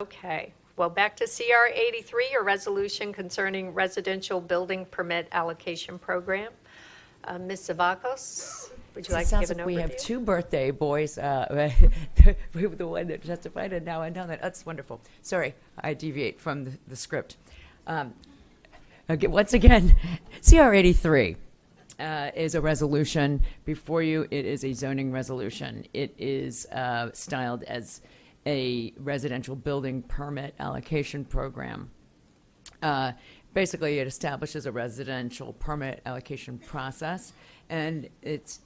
Okay, well, back to CR 83, a resolution concerning residential building permit allocation program. Ms. Zavakos, would you So like it to sounds give an like we have overview? two birthday boys. We were the one that testified, and now I know that. That's wonderful. Sorry, I deviate from the script. Okay, once again, CR 83 is a resolution before you. It is a zoning resolution. It is styled as a residential building permit allocation program. Basically, it establishes a residential permit allocation process, and it's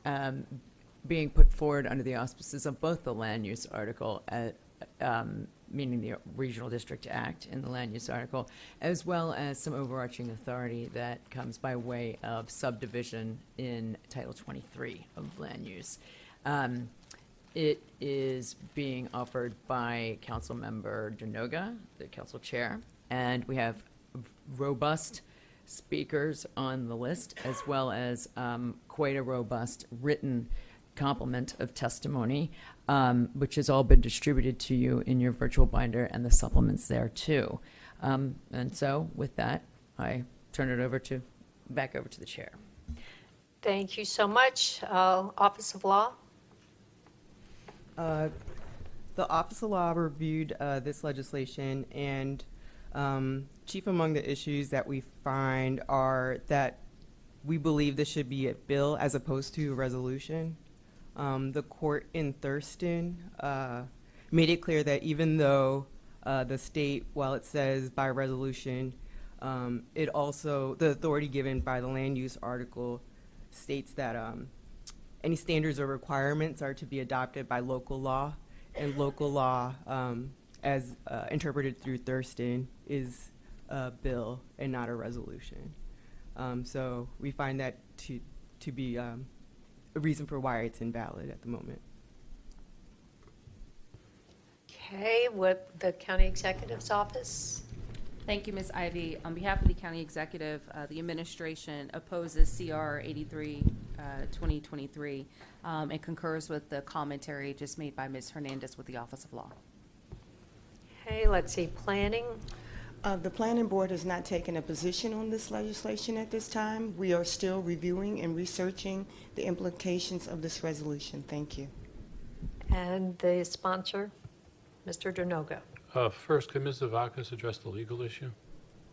being put forward under the auspices of both the land use article, meaning the Regional District Act in the land use article, as well as some overarching authority that comes by way of subdivision in Title 23 of land use. It is being offered by Councilmember Denoga, the council chair, and we have robust speakers on the list, as well as quite a robust written complement of testimony, which has all been distributed to you in your virtual binder and the supplements there too. And so with that, I turn it back over to the chair. Thank you so much. Office of Law? The Office of Law reviewed this legislation, and chief among the issues that we find are that we believe this should be a bill as opposed to a resolution. The court in Thurston made it clear that even though the state, while it says by resolution, it also, the authority given by the land use article states that any standards or requirements are to be adopted by local law, and local law, as interpreted through Thurston, is a bill and not a resolution. So we find that to be a reason for why it's invalid at the moment. Okay, what the county executive's office? Thank you, Ms. Ivy. On behalf of the county executive, the administration opposes CR 83, 2023, and concurs with the commentary just made by Ms. Hernandez with the Office of Law. Okay, let's see, planning. The planning board has not taken a position on this legislation at this time. We are still reviewing and researching the implications of this resolution. Thank you. And the sponsor, Mr. Denoga. First, could Ms. Zavakis address the legal issue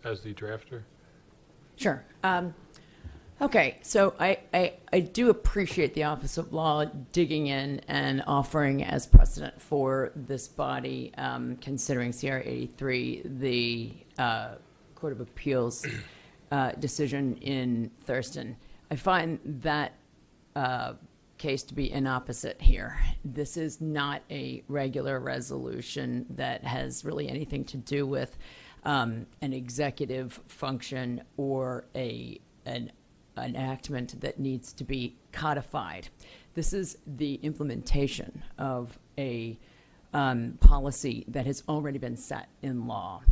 as the drafter? Sure. Okay, so I do appreciate the Office of Law digging in and offering as precedent for this body, considering CR 83, the Court of Appeals decision in Thurston. I find that case to be inopposite here. This is not a regular resolution that has really anything to do with an executive function or an enactment that needs to be codified. This is the implementation of a policy that has already been set in law.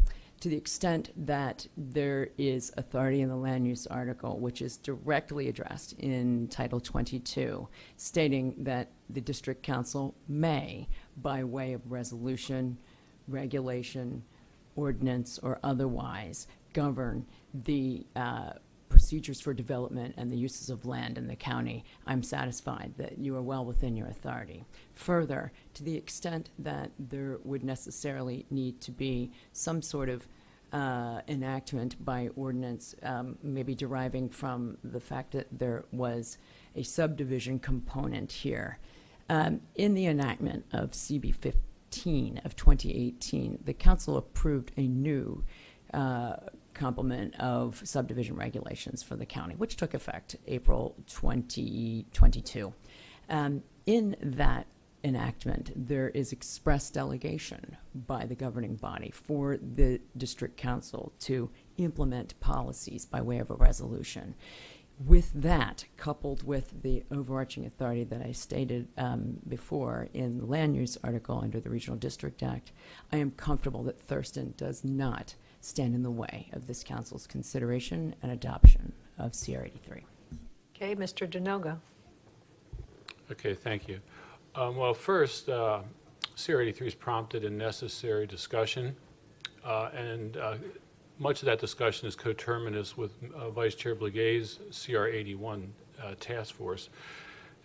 To the extent that there is authority in the land use article, which is directly addressed in Title 22, stating that the district council may, by way of resolution, regulation, ordinance, or otherwise, govern the procedures for development and the uses of land in the county, I'm satisfied that you are well within your authority. Further, to the extent that there would necessarily need to be some sort of enactment by ordinance, maybe deriving from the fact that there was a subdivision component here. In the enactment of CB 15 of 2018, the council approved a new complement of subdivision regulations for the county, which took effect April 2022. In that enactment, there is express delegation by the governing body for the district council to implement policies by way of a resolution. With that, coupled with the overarching authority that I stated before in the land use article under the Regional District Act, I am comfortable that Thurston does not stand in the way of this council's consideration and adoption of CR 83. Okay, Mr. Denoga. Okay, thank you. Well, first, CR83 has prompted a necessary discussion, and much of that discussion is coterminous with Vice Chair Bleguet's CR81 task force.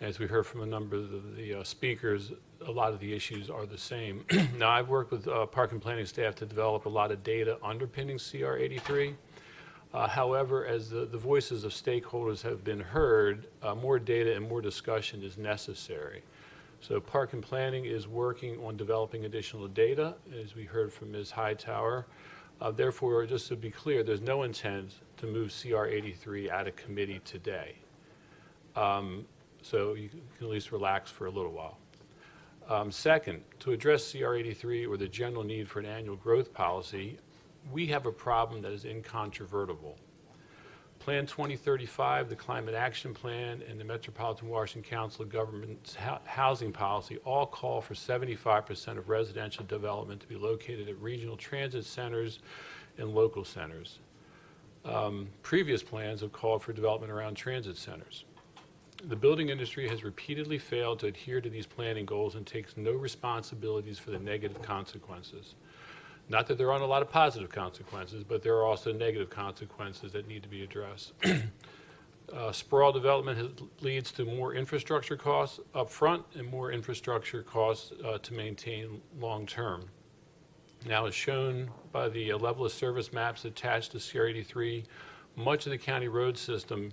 As we heard from a number of the speakers, a lot of the issues are the same. Now, I've worked with Park and Planning staff to develop a lot of data underpinning CR83. However, as the voices of stakeholders have been heard, more data and more discussion is necessary. So Park and Planning is working on developing additional data, as we heard from Ms. Hightower. Therefore, just to be clear, there's no intent to move CR83 out of committee today. So you can at least relax for a little while. Second, to address CR83 or the general need for an annual growth policy, we have a problem that is incontrovertible. Plan 2035, the Climate Action Plan, and the Metropolitan Washington Council of Governments housing policy all call for 75% of residential development to be located at regional transit centers and local centers. Previous plans have called for development around transit centers. The building industry has repeatedly failed to adhere to these planning goals and takes no responsibilities for the negative consequences. Not that there aren't a lot of positive consequences, but there are also negative consequences that need to be addressed. Sprawl development leads to more infrastructure costs up front and more infrastructure costs to maintain long term. Now, as shown by the level of service maps attached to CR83, much of the county road system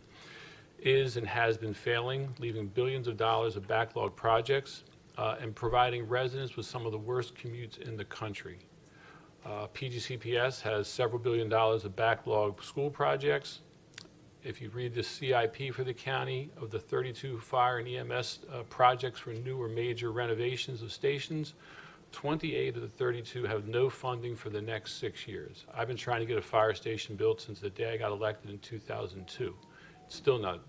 is and has been failing, leaving billions of dollars of backlog projects and providing residents with some of the worst commutes in the country. PGCPS has several $billion of backlog school projects. If you read the CIP for the county, of the 32 fire and EMS projects for new or major renovations of stations, 28 of the 32 have no funding for the next 6 years. I've been trying to get a fire station built since the day I got elected in 2002. It's still not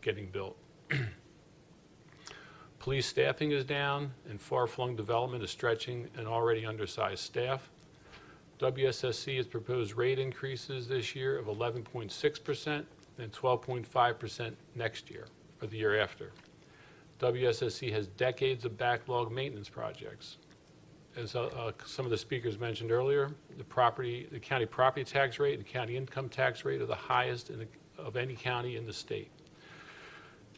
getting built. Police staffing is down, and far-flung development is stretching an already undersized staff. WSSC has proposed rate increases this year of 11.6% and 12.5% next year, or the year after. WSSC has decades of backlog maintenance projects. As some of the speakers mentioned earlier, the county property tax rate and the county income tax rate are the highest of any county in the state.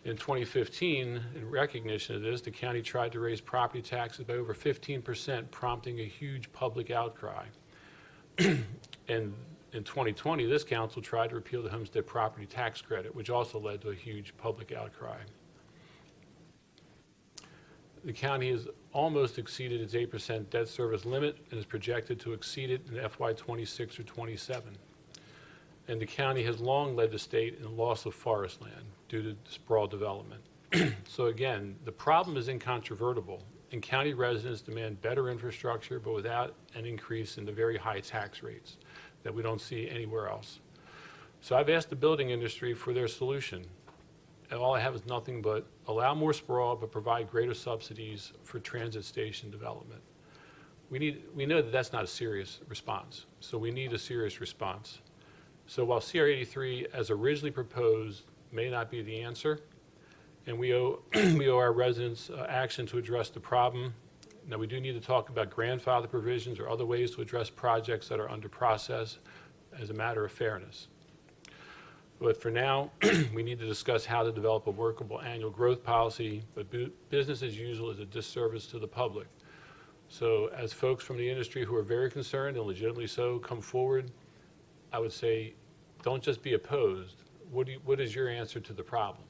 In 2015, in recognition of this, the county tried to raise property taxes by over 15%, prompting a huge public outcry. And in 2020, this council tried to repeal the homestead property tax credit, which also led to a huge public outcry. The county has almost exceeded its 8% debt service limit and is projected to exceed it in FY26 or 27. And the county has long led the state in the loss of forest land due to sprawl development. So again, the problem is incontrovertible, and county residents demand better infrastructure, but without an increase in the very high tax rates that we don't see anywhere else. So I've asked the building industry for their solution. And all I have is nothing but allow more sprawl, but provide greater subsidies for transit station development. We know that that's not a serious response, so we need a serious response. So while CR83, as originally proposed, may not be the answer, and we owe our residents action to address the problem. Now, we do need to talk about grandfather provisions or other ways to address projects that are under process as a matter of fairness. But for now, we need to discuss how to develop a workable annual growth policy, but business as usual is a disservice to the public. So as folks from the industry who are very concerned, and legitimately so, come forward, I would say, don't just be opposed. What is your answer to the problem?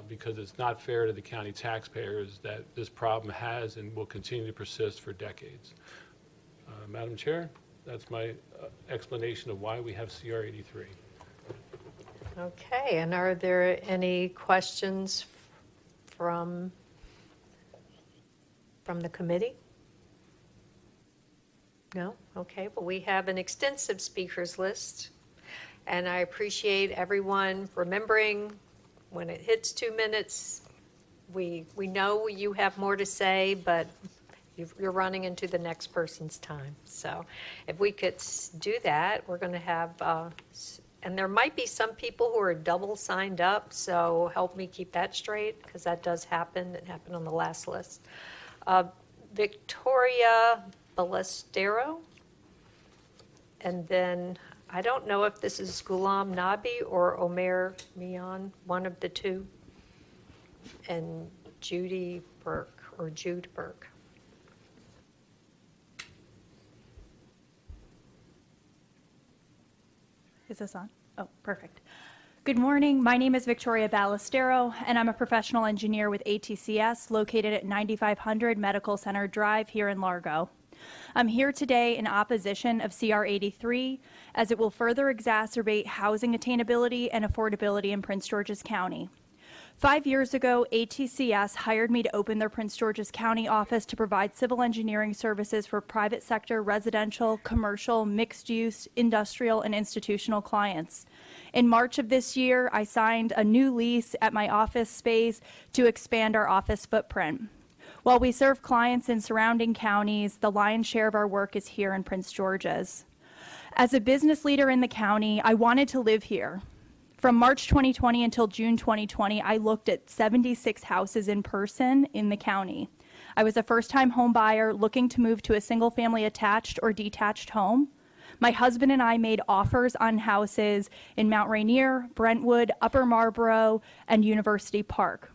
Because it's not fair to the county taxpayers that this problem has and will continue to persist for decades. Madam Chair, that's my explanation of why we have CR83. Okay, and are there any questions from the committee? No? Okay, well, we have an extensive speakers list, and I appreciate everyone remembering when it hits 2 minutes, we know you have more to say, but you're running into the next person's time. So if we could do that, we're going to have, and there might be some people who are double signed up, so help me keep that straight, because that does happen. It happened on the last list. Victoria Ballestero. And then, I don't know if this is Ghulam Nabi or Omer Mian, one of the two. And Judy Burke, or Jude Burke. Is this on? Oh, perfect. Good morning. My name is Victoria Ballestero, and I'm a professional engineer with ATCS located at 9500 Medical Center Drive here in Largo. I'm here today in opposition of CR 83 as it will further exacerbate housing attainability and affordability in Prince George's County. 5 years ago, ATCS hired me to open their Prince George's County office to provide civil engineering services for private sector, residential, commercial, mixed-use, industrial, and institutional clients. In March of this year, I signed a new lease at my office space to expand our office footprint. While we serve clients in surrounding counties, the lion's share of our work is here in Prince George's. As a business leader in the county, I wanted to live here. From March 2020 until June 2020, I looked at 76 houses in person in the county. I was a first-time home buyer looking to move to a single-family attached or detached home. My husband and I made offers on houses in Mount Rainier, Brentwood, Upper Marlboro, and University Park.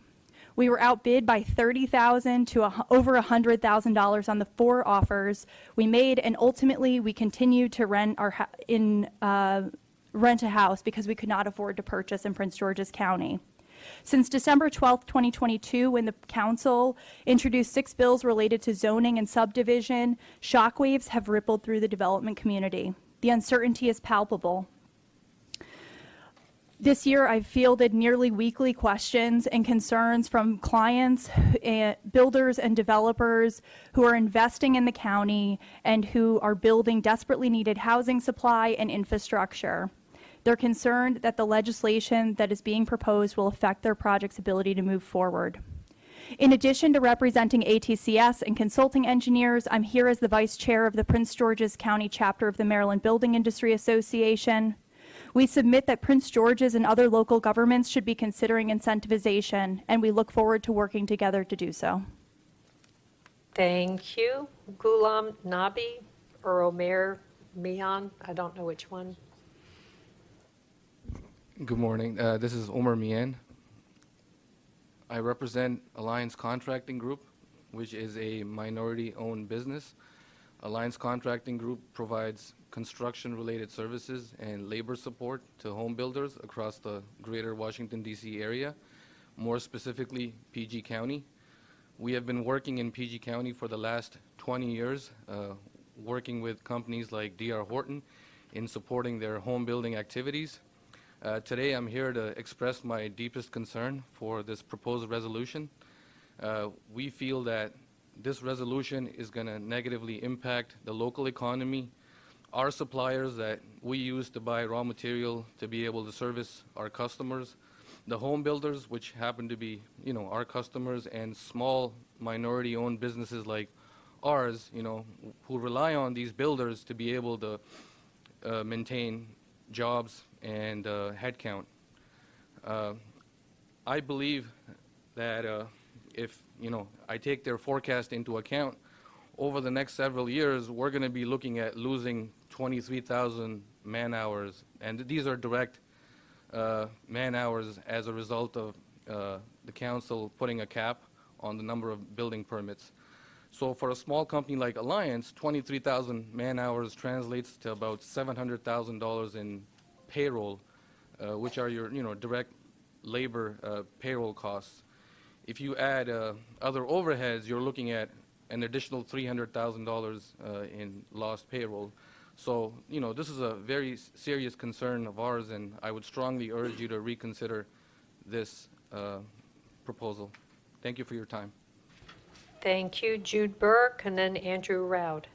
We were outbid by $30,000 to over $100,000 on the 4 offers we made, and ultimately we continued to rent a house because we could not afford to purchase in Prince George's County. Since December 12, 2022, when the council introduced 6 bills related to zoning and subdivision, shockwaves have rippled through the development community. The uncertainty is palpable. This year, I've fielded nearly weekly questions and concerns from clients, builders, and developers who are investing in the county and who are building desperately needed housing supply and infrastructure. They're concerned that the legislation that is being proposed will affect their project's ability to move forward. In addition to representing ATCS and consulting engineers, I'm here as the Vice Chair of the Prince George's County chapter of the Maryland Building Industry Association. We submit that Prince George's and other local governments should be considering incentivization, and we look forward to working together to do so. Thank you. Ghulam Nabi or Omer Mian, I don't know which one. Good morning. This is Omer Mian. I represent Alliance Contracting Group, which is a minority-owned business. Alliance Contracting Group provides construction-related services and labor support to home builders across the greater Washington, D.C. area, more specifically PG County. We have been working in PG County for the last 20 years, working with companies like D.R. Horton in supporting their home building activities. Today I'm here to express my deepest concern for this proposed resolution. We feel that this resolution is going to negatively impact the local economy, our suppliers that we use to buy raw material to be able to service our customers, the home builders, which happen to be, our customers, and small minority-owned businesses like ours, who rely on these builders to be able to maintain jobs and headcount. I believe that if I take their forecast into account, over the next several years, we're going to be looking at losing 23,000 man-hours, and these are direct man-hours as a result of the council putting a cap on the number of building permits. So for a small company like Alliance, 23,000 man-hours translates to about $700,000 in payroll, which are your direct labor payroll costs. If you add other overheads, you're looking at an additional $300,000 in lost payroll. So, this is a very serious concern of ours, and I would strongly urge you to reconsider this proposal. Thank you for your time. Thank you, Jude Burke, and then Andrew Roud.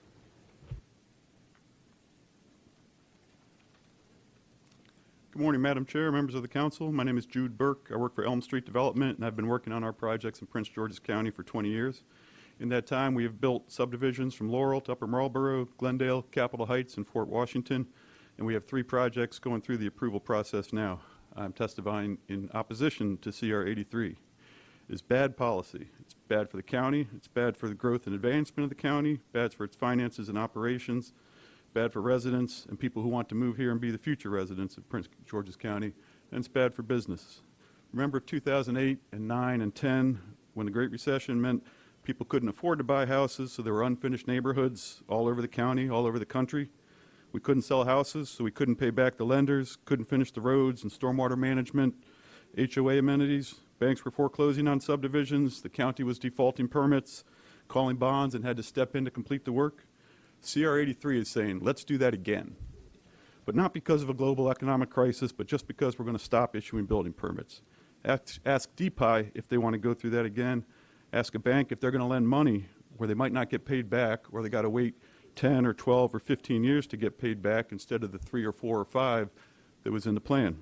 Good morning, Madam Chair, members of the council. My name is Jude Burke. I work for Elm Street Development, and I've been working on our projects in Prince George's County for 20 years. In that time, we have built subdivisions from Laurel to Upper Marlboro, Glendale, Capitol Heights, and Fort Washington, and we have 3 projects going through the approval process now. I'm testifying in opposition to CR 83. is bad policy. It's bad for the county. It's bad for the growth and advancement of the county, bad for its finances and operations, bad for residents and people who want to move here and be the future residents of Prince George's County, and it's bad for business. Remember 2008 and 9 and 10 when the Great Recession meant people couldn't afford to buy houses, so there were unfinished neighborhoods all over the county, all over the country. We couldn't sell houses, so we couldn't pay back the lenders, couldn't finish the roads and stormwater management, HOA amenities. Banks were foreclosing on subdivisions. The county was defaulting permits, calling bonds, and had to step in to complete the work. CR 83 is saying, let's do that again. But not because of a global economic crisis, but just because we're going to stop issuing building permits. Ask DPI if they want to go through that again. Ask a bank if they're going to lend money where they might not get paid back, or they got to wait 10 or 12 or 15 years to get paid back instead of the 3 or 4 or 5 that was in the plan.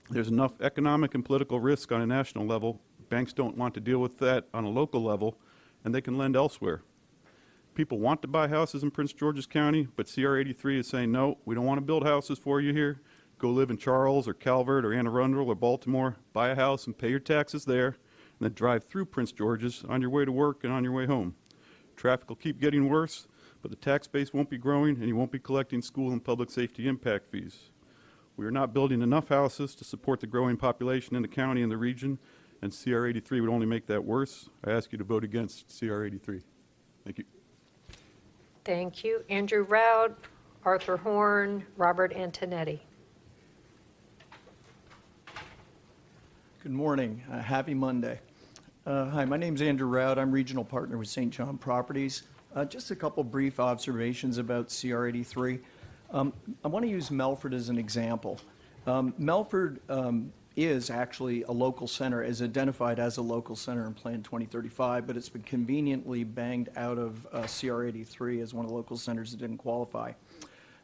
There's enough economic and political risk on a national level. Banks don't want to deal with that on a local level, and they can lend elsewhere. People want to buy houses in Prince George's County, but CR 83 is saying, no, we don't want to build houses for you here. Go live in Charles or Calvert or Anne Arundel or Baltimore, buy a house and pay your taxes there, and then drive through Prince George's on your way to work and on your way home. Traffic will keep getting worse, but the tax base won't be growing, and you won't be collecting school and public safety impact fees. We are not building enough houses to support the growing population in the county and the region, and CR 83 would only make that worse. I ask you to vote against CR 83. Thank you. Thank you. Andrew Roud, Arthur Horn, Robert Antonetti. Good morning. Happy Monday. Hi, my name's Andrew Roud. I'm regional partner with St. John Properties. Just a couple brief observations about CR 83. I want to use Melford as an example. Melford is actually a local center, is identified as a local center in Plan 2035, but it's been conveniently banged out of CR 83 as one of the local centers that didn't qualify.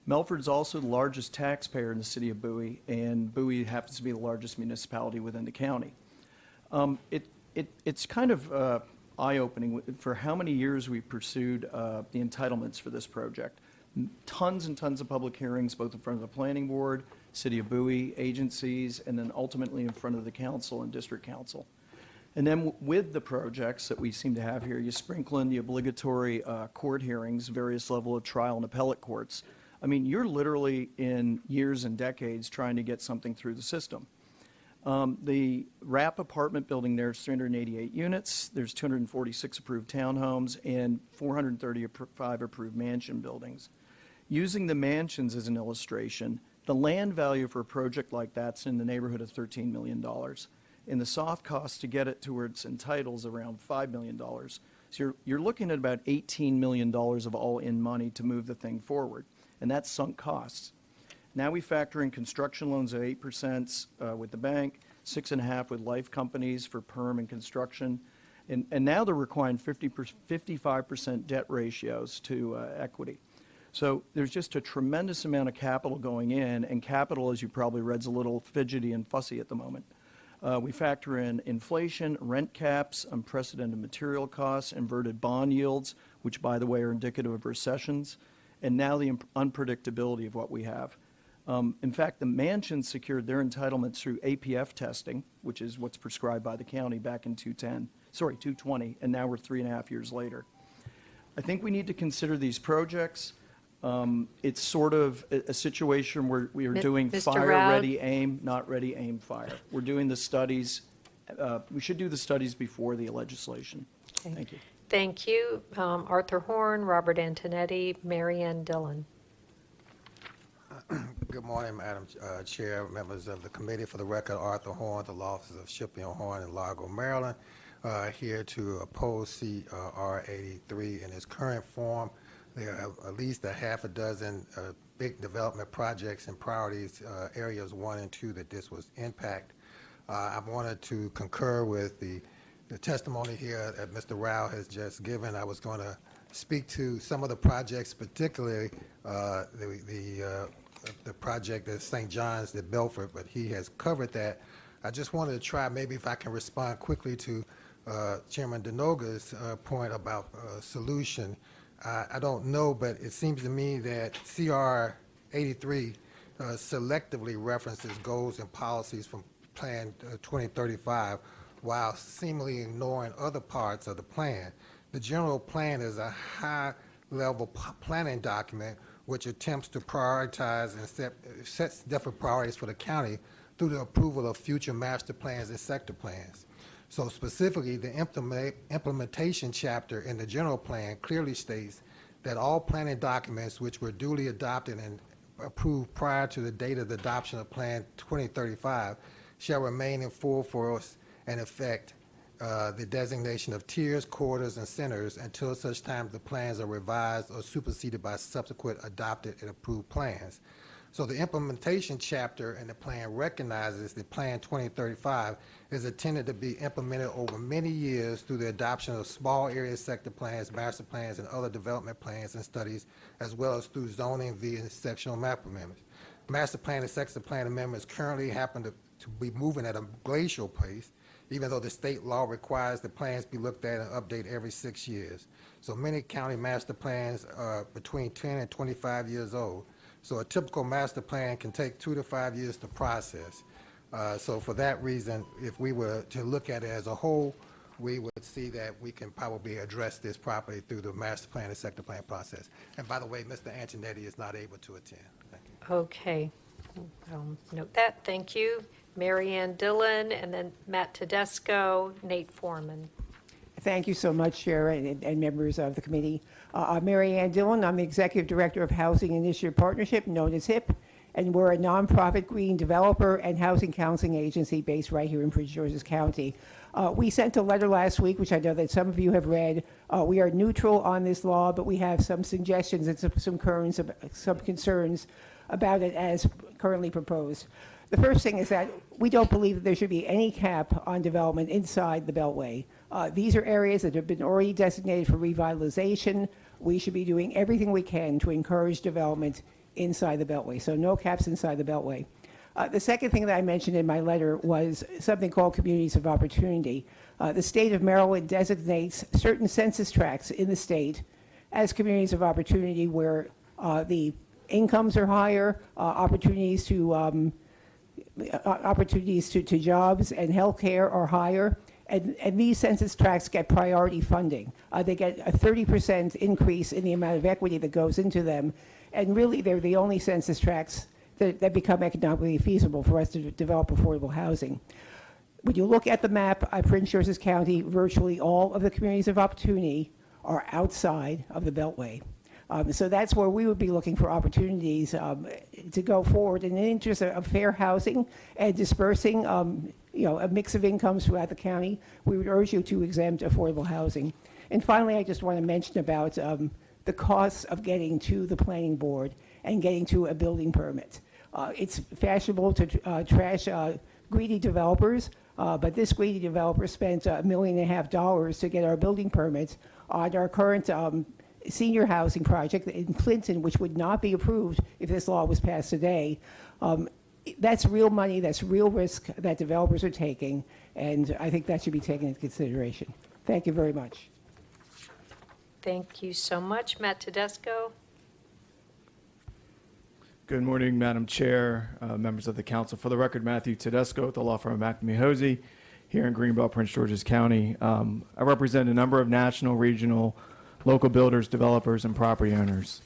Melford is also the largest taxpayer in the city of Bowie, and Bowie happens to be the largest municipality within the county. It's kind of eye-opening for how many years we pursued the entitlements for this project. Tons and tons of public hearings, both in front of the planning board, city of Bowie, agencies, and then ultimately in front of the council and district council. And then with the projects that we seem to have here, you sprinkle in the obligatory court hearings, various level of trial and appellate courts. I mean, you're literally in years and decades trying to get something through the system. The WRAP apartment building there is 388 units. There's 246 approved townhomes and 435 approved mansion buildings. Using the mansions as an illustration, the land value for a project like that's in the neighborhood of $13 million. And the soft cost to get it to where it's entitled is around $5 million. So you're looking at about $18 million of all-in money to move the thing forward. And that's sunk costs. Now we factor in construction loans of 8% with the bank, 6.5% with life companies for perm and construction. And now they're requiring 55% debt ratios to equity. So there's just a tremendous amount of capital going in, and capital, as you probably read, is a little fidgety and fussy at the moment. We factor in inflation, rent caps, unprecedented material costs, inverted bond yields, which, by the way, are indicative of recessions, and now the unpredictability of what we have. In fact, the mansions secured their entitlements through APF testing, which is what's prescribed by the county back in 2020, and now we're 3.5 years later. I think we need to consider these projects. It's sort of a situation where we are doing Mr. fire, Roud. ready, aim, not ready, aim, fire. We're doing the studies. We should do the studies before the legislation. Okay. Thank you. Thank you. Arthur Horn, Robert Antonetti, Mary Ann Dillon. Good morning, Madam Chair, members of the committee. For the record, Arthur Horn, the law office of Shipley and Horn in Largo, Maryland, here to oppose CR 83 in its current form. There are at least a half a dozen big development projects and priorities, areas 1 and 2, that this was impact. I wanted to concur with the testimony here that Mr. Rao has just given. I was going to speak to some of the projects, particularly the project at St. John's at Belford, but he has covered that. I just wanted to try, maybe if I can respond quickly to Chairman Denoga's point about solution. I don't know, but it seems to me that CR 83 selectively references goals and policies from Plan 2035, while seemingly ignoring other parts of the plan. The general plan is a high-level planning document which attempts to prioritize and sets different priorities for the county through the approval of future master plans and sector plans. So specifically, the implementation chapter in the general plan clearly states that all planning documents which were duly adopted and approved prior to the date of the adoption of Plan 2035 shall remain in full force and effect the designation of tiers, corridors, and centers until such time the plans are revised or superseded by subsequent adopted and approved plans. So the implementation chapter in the plan recognizes that Plan 2035 is intended to be implemented over many years through the adoption of small area sector plans, master plans, and other development plans and studies, as well as through zoning via sectional map amendments. Master plan and sector plan amendments currently happen to be moving at a glacial pace, even though the state law requires the plans be looked at and updated every 6 years. So many county master plans are between 10 and 25 years old. So a typical master plan can take 2 to 5 years to process. So for that reason, if we were to look at it as a whole, we would see that we can probably address this properly through the master plan and sector plan process. And by the way, Mr. Antonetti is not able to attend. Thank you. Okay. I'll note that. Thank you. Mary Ann Dillon, and then Matt Tedesco, Nate Foreman. Thank you so much, Chair and members of the committee. I'm Mary Ann Dillon. I'm the Executive Director of Housing Initiative Partnership, known as HIP, and we're a nonprofit green developer and housing counseling agency based right here in Prince George's County. We sent a letter last week, which I know that some of you have read. We are neutral on this law, but we have some suggestions and some concerns about it as currently proposed. The first thing is that we don't believe that there should be any cap on development inside the Beltway. These are areas that have been already designated for revitalization. We should be doing everything we can to encourage development inside the Beltway, so no caps inside the Beltway. The second thing that I mentioned in my letter was something called communities of opportunity. The state of Maryland designates certain census tracts in the state as communities of opportunity where the incomes are higher, opportunities to jobs and health care are higher, and these census tracts get priority funding. They get a 30% increase in the amount of equity that goes into them, and really they're the only census tracts that become economically feasible for us to develop affordable housing. When you look at the map of Prince George's County, virtually all of the communities of opportunity are outside of the Beltway. So that's where we would be looking for opportunities to go forward in the interest of fair housing and dispersing a mix of incomes throughout the county. We would urge you to exempt affordable housing. And finally, I just want to mention about the costs of getting to the planning board and getting to a building permit. It's fashionable to trash greedy developers, but this greedy developer spent $1.5 million to get our building permit on our current senior housing project in Clinton, which would not be approved if this law was passed today. That's real money, that's real risk that developers are taking, and I think that should be taken into consideration. Thank you very much. Thank you so much. Matt Tedesco. Good morning, Madam Chair, members of the council. For the record, Matthew Tedesco with the law firm of McNamee Hosey here in Greenbelt, Prince George's County. I represent a number of national, regional, local builders, developers, and property owners.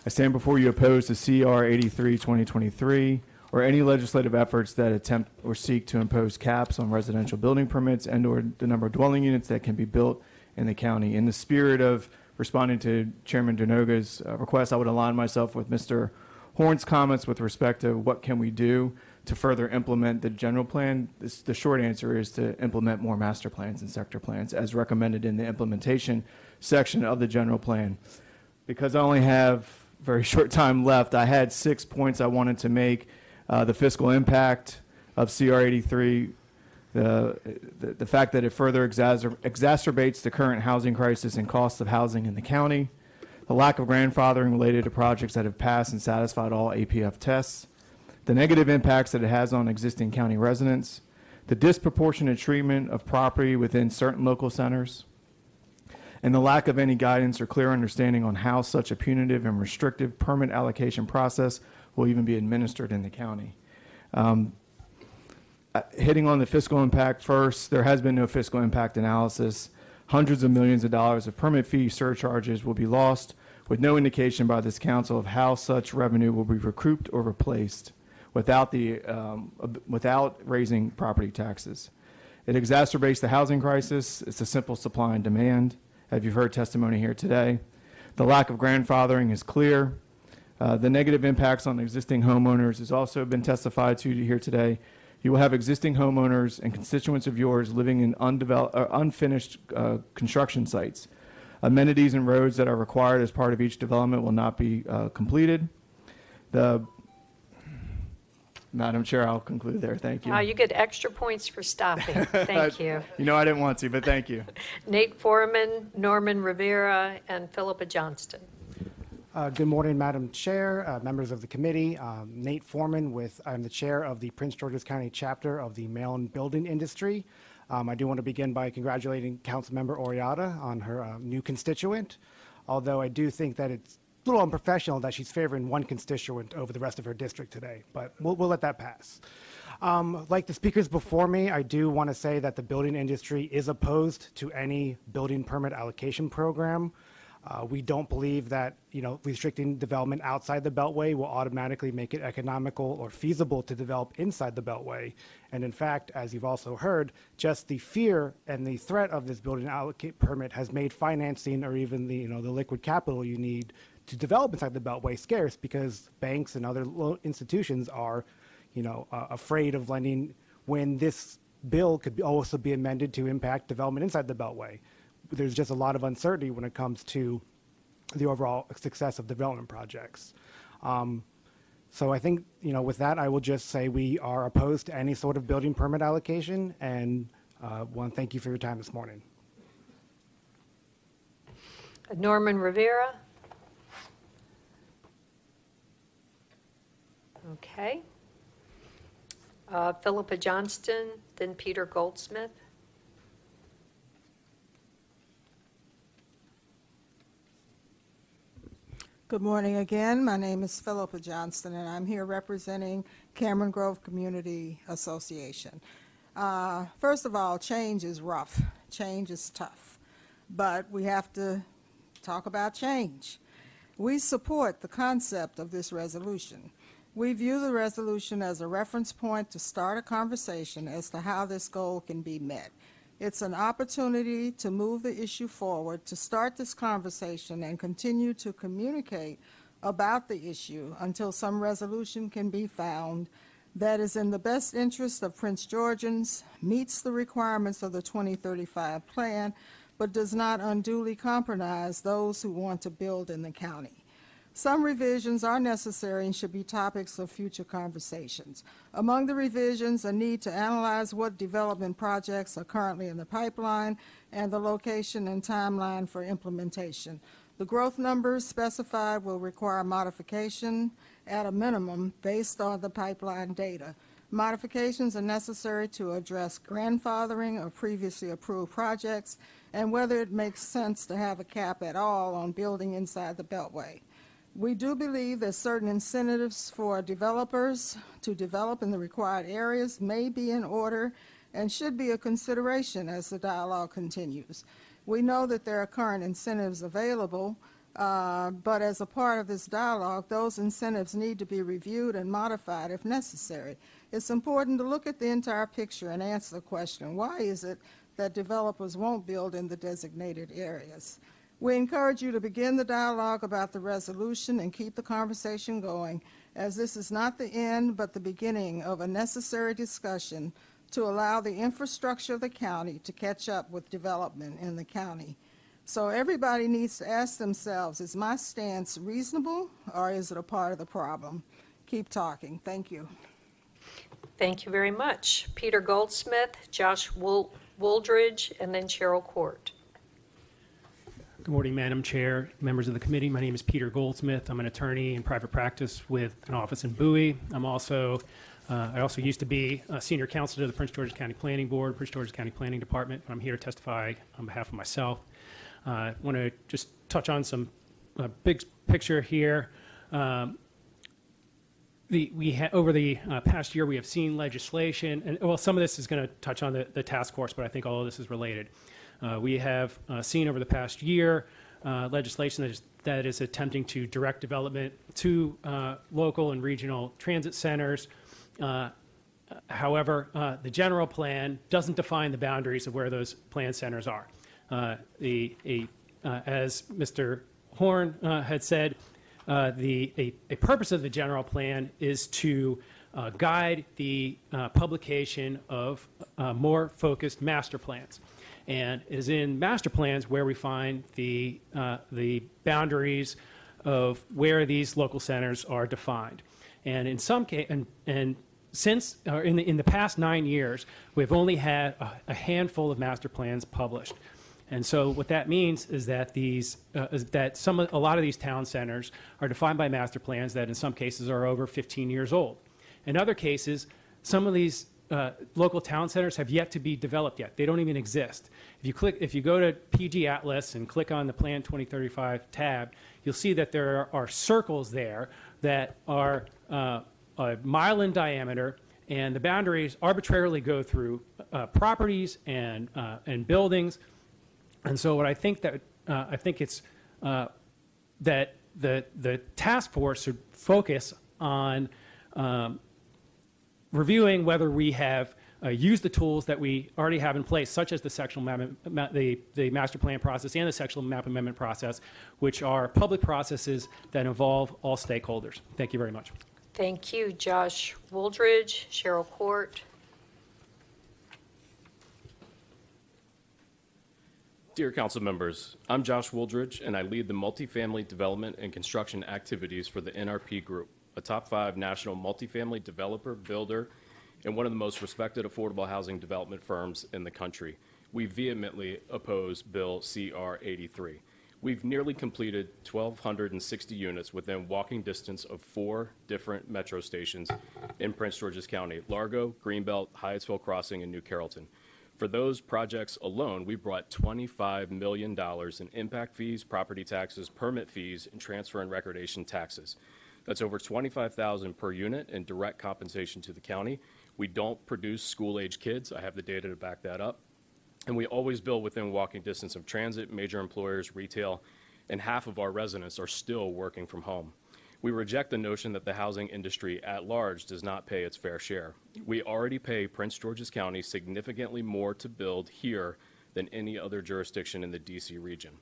I stand before you opposed to CR 83 2023 or any legislative efforts that attempt or seek to impose caps on residential building permits and or the number of dwelling units that can be built in the county. In the spirit of responding to Chairman Denoga's request, I would align myself with Mr. Horn's comments with respect to what can we do to further implement the general plan. The short answer is to implement more master plans and sector plans as recommended in the implementation section of the general plan. Because I only have very short time left, I had 6 points I wanted to make. The fiscal impact of CR 83, the fact that it further exacerbates the current housing crisis and costs of housing in the county, the lack of grandfathering related to projects that have passed and satisfied all APF tests, the negative impacts that it has on existing county residents, the disproportionate treatment of property within certain local centers, and the lack of any guidance or clear understanding on how such a punitive and restrictive permit allocation process will even be administered in the county. Hitting on the fiscal impact first, there has been no fiscal impact analysis. Hundreds of millions of dollars of permit fee surcharges will be lost, with no indication by this council of how such revenue will be recouped or replaced without raising property taxes. It exacerbates the housing crisis. It's a simple supply and demand, as you've heard testimony here today. The lack of grandfathering is clear. The negative impacts on existing homeowners has also been testified to here today. You will have existing homeowners and constituents of yours living in unfinished construction sites. Amenities and roads that are required as part of each development will not be completed. Madam Chair, I'll conclude there. Thank you. You get extra points for stopping. Thank you. You know I didn't want to, but thank you. Nate Foreman, Norman Rivera, and Philippa Johnston. Good morning, Madam Chair, members of the committee. Nate Foreman I'm the chair of the Prince George's County chapter of the mail and building industry. I do want to begin by congratulating Councilmember Oriata on her new constituent, although I do think that it's a little unprofessional that she's favoring one constituent over the rest of her district today, but we'll let that pass. Like the speakers before me, I do want to say that the building industry is opposed to any building permit allocation program. We don't believe that, restricting development outside the Beltway will automatically make it economical or feasible to develop inside the Beltway. And in fact, as you've also heard, just the fear and the threat of this building allocate permit has made financing or even the liquid capital you need to develop inside the Beltway scarce, because banks and other institutions are, afraid of lending when this bill could also be amended to impact development inside the Beltway. There's just a lot of uncertainty when it comes to the overall success of development projects. So I think, with that, I will just say we are opposed to any sort of building permit allocation, and want to thank you for your time this morning. Norman Rivera. Okay. Philippa Johnston, then Peter Goldsmith. Good morning again. My name is Philippa Johnston, and I'm here representing Cameron Grove Community Association. First of all, change is rough. Change is tough. But we have to talk about change. We support the concept of this resolution. We view the resolution as a reference point to start a conversation as to how this goal can be met. It's an opportunity to move the issue forward, to start this conversation and continue to communicate about the issue until some resolution can be found that is in the best interest of Prince Georgians, meets the requirements of the 2035 plan, but does not unduly compromise those who want to build in the county. Some revisions are necessary and should be topics of future conversations. Among the revisions, a need to analyze what development projects are currently in the pipeline and the location and timeline for implementation. The growth numbers specified will require modification at a minimum based on the pipeline data. Modifications are necessary to address grandfathering of previously approved projects and whether it makes sense to have a cap at all on building inside the Beltway. We do believe that certain incentives for developers to develop in the required areas may be in order and should be a consideration as the dialogue continues. We know that there are current incentives available, but as a part of this dialogue, those incentives need to be reviewed and modified if necessary. It's important to look at the entire picture and answer the question, why is it that developers won't build in the designated areas? We encourage you to begin the dialogue about the resolution and keep the conversation going, as this is not the end but the beginning of a necessary discussion to allow the infrastructure of the county to catch up with development in the county. So everybody needs to ask themselves, is my stance reasonable or is it a part of the problem? Keep talking. Thank you. Thank you very much. Peter Goldsmith, Josh Wooldridge, and then Cheryl Court. Good morning, Madam Chair, members of the committee. My name is Peter Goldsmith. I'm an attorney in private practice with an office in Bowie. I also used to be a senior counsel to the Prince George's County Planning Board, Prince George's County Planning Department. I'm here to testify on behalf of myself. I want to just touch on some big picture here. over the past year, we have seen legislation, and well, some of this is going to touch on the task force, but I think all of this is related. We have seen over the past year legislation that is attempting to direct development to local and regional transit centers. However, the general plan doesn't define the boundaries of where those planned centers are. As Mr. Horn had said, a purpose of the general plan is to guide the publication of more focused master plans. And it is in master plans where we find the boundaries of where these local centers are defined. And in some case, and since in the past 9 years, we've only had a handful of master plans published. And so what that means is that a lot of these town centers are defined by master plans that in some cases are over 15 years old. In other cases, some of these local town centers have yet to be developed yet. They don't even exist. If you go to PG Atlas and click on the Plan 2035 tab, you'll see that there are circles there that are a mile in diameter, and the boundaries arbitrarily go through properties and buildings. And so what I think it's that the task force should focus on reviewing whether we have used the tools that we already have in place, such as the sectional map, the master plan process and the sectional map amendment process, which are public processes that involve all stakeholders. Thank you very much. Thank you, Josh Wooldridge, Cheryl Court. Dear council members, I'm Josh Wooldridge, and I lead the multifamily development and construction activities for the NRP Group, a top 5 national multifamily developer, builder, and one of the most respected affordable housing development firms in the country. We vehemently oppose Bill CR 83. We've nearly completed 1,260 units within walking distance of 4 different metro stations in Prince George's County: Largo, Greenbelt, Hyattsville Crossing, and New Carrollton. For those projects alone, we brought $25 million in impact fees, property taxes, permit fees, and transfer and recordation taxes. That's over $25,000 per unit in direct compensation to the county. We don't produce school-age kids. I have the data to back that up. And we always build within walking distance of transit, major employers, retail, and half of our residents are still working from home. We reject the notion that the housing industry at large does not pay its fair share. We already pay Prince George's County significantly more to build here than any other jurisdiction in the DC region.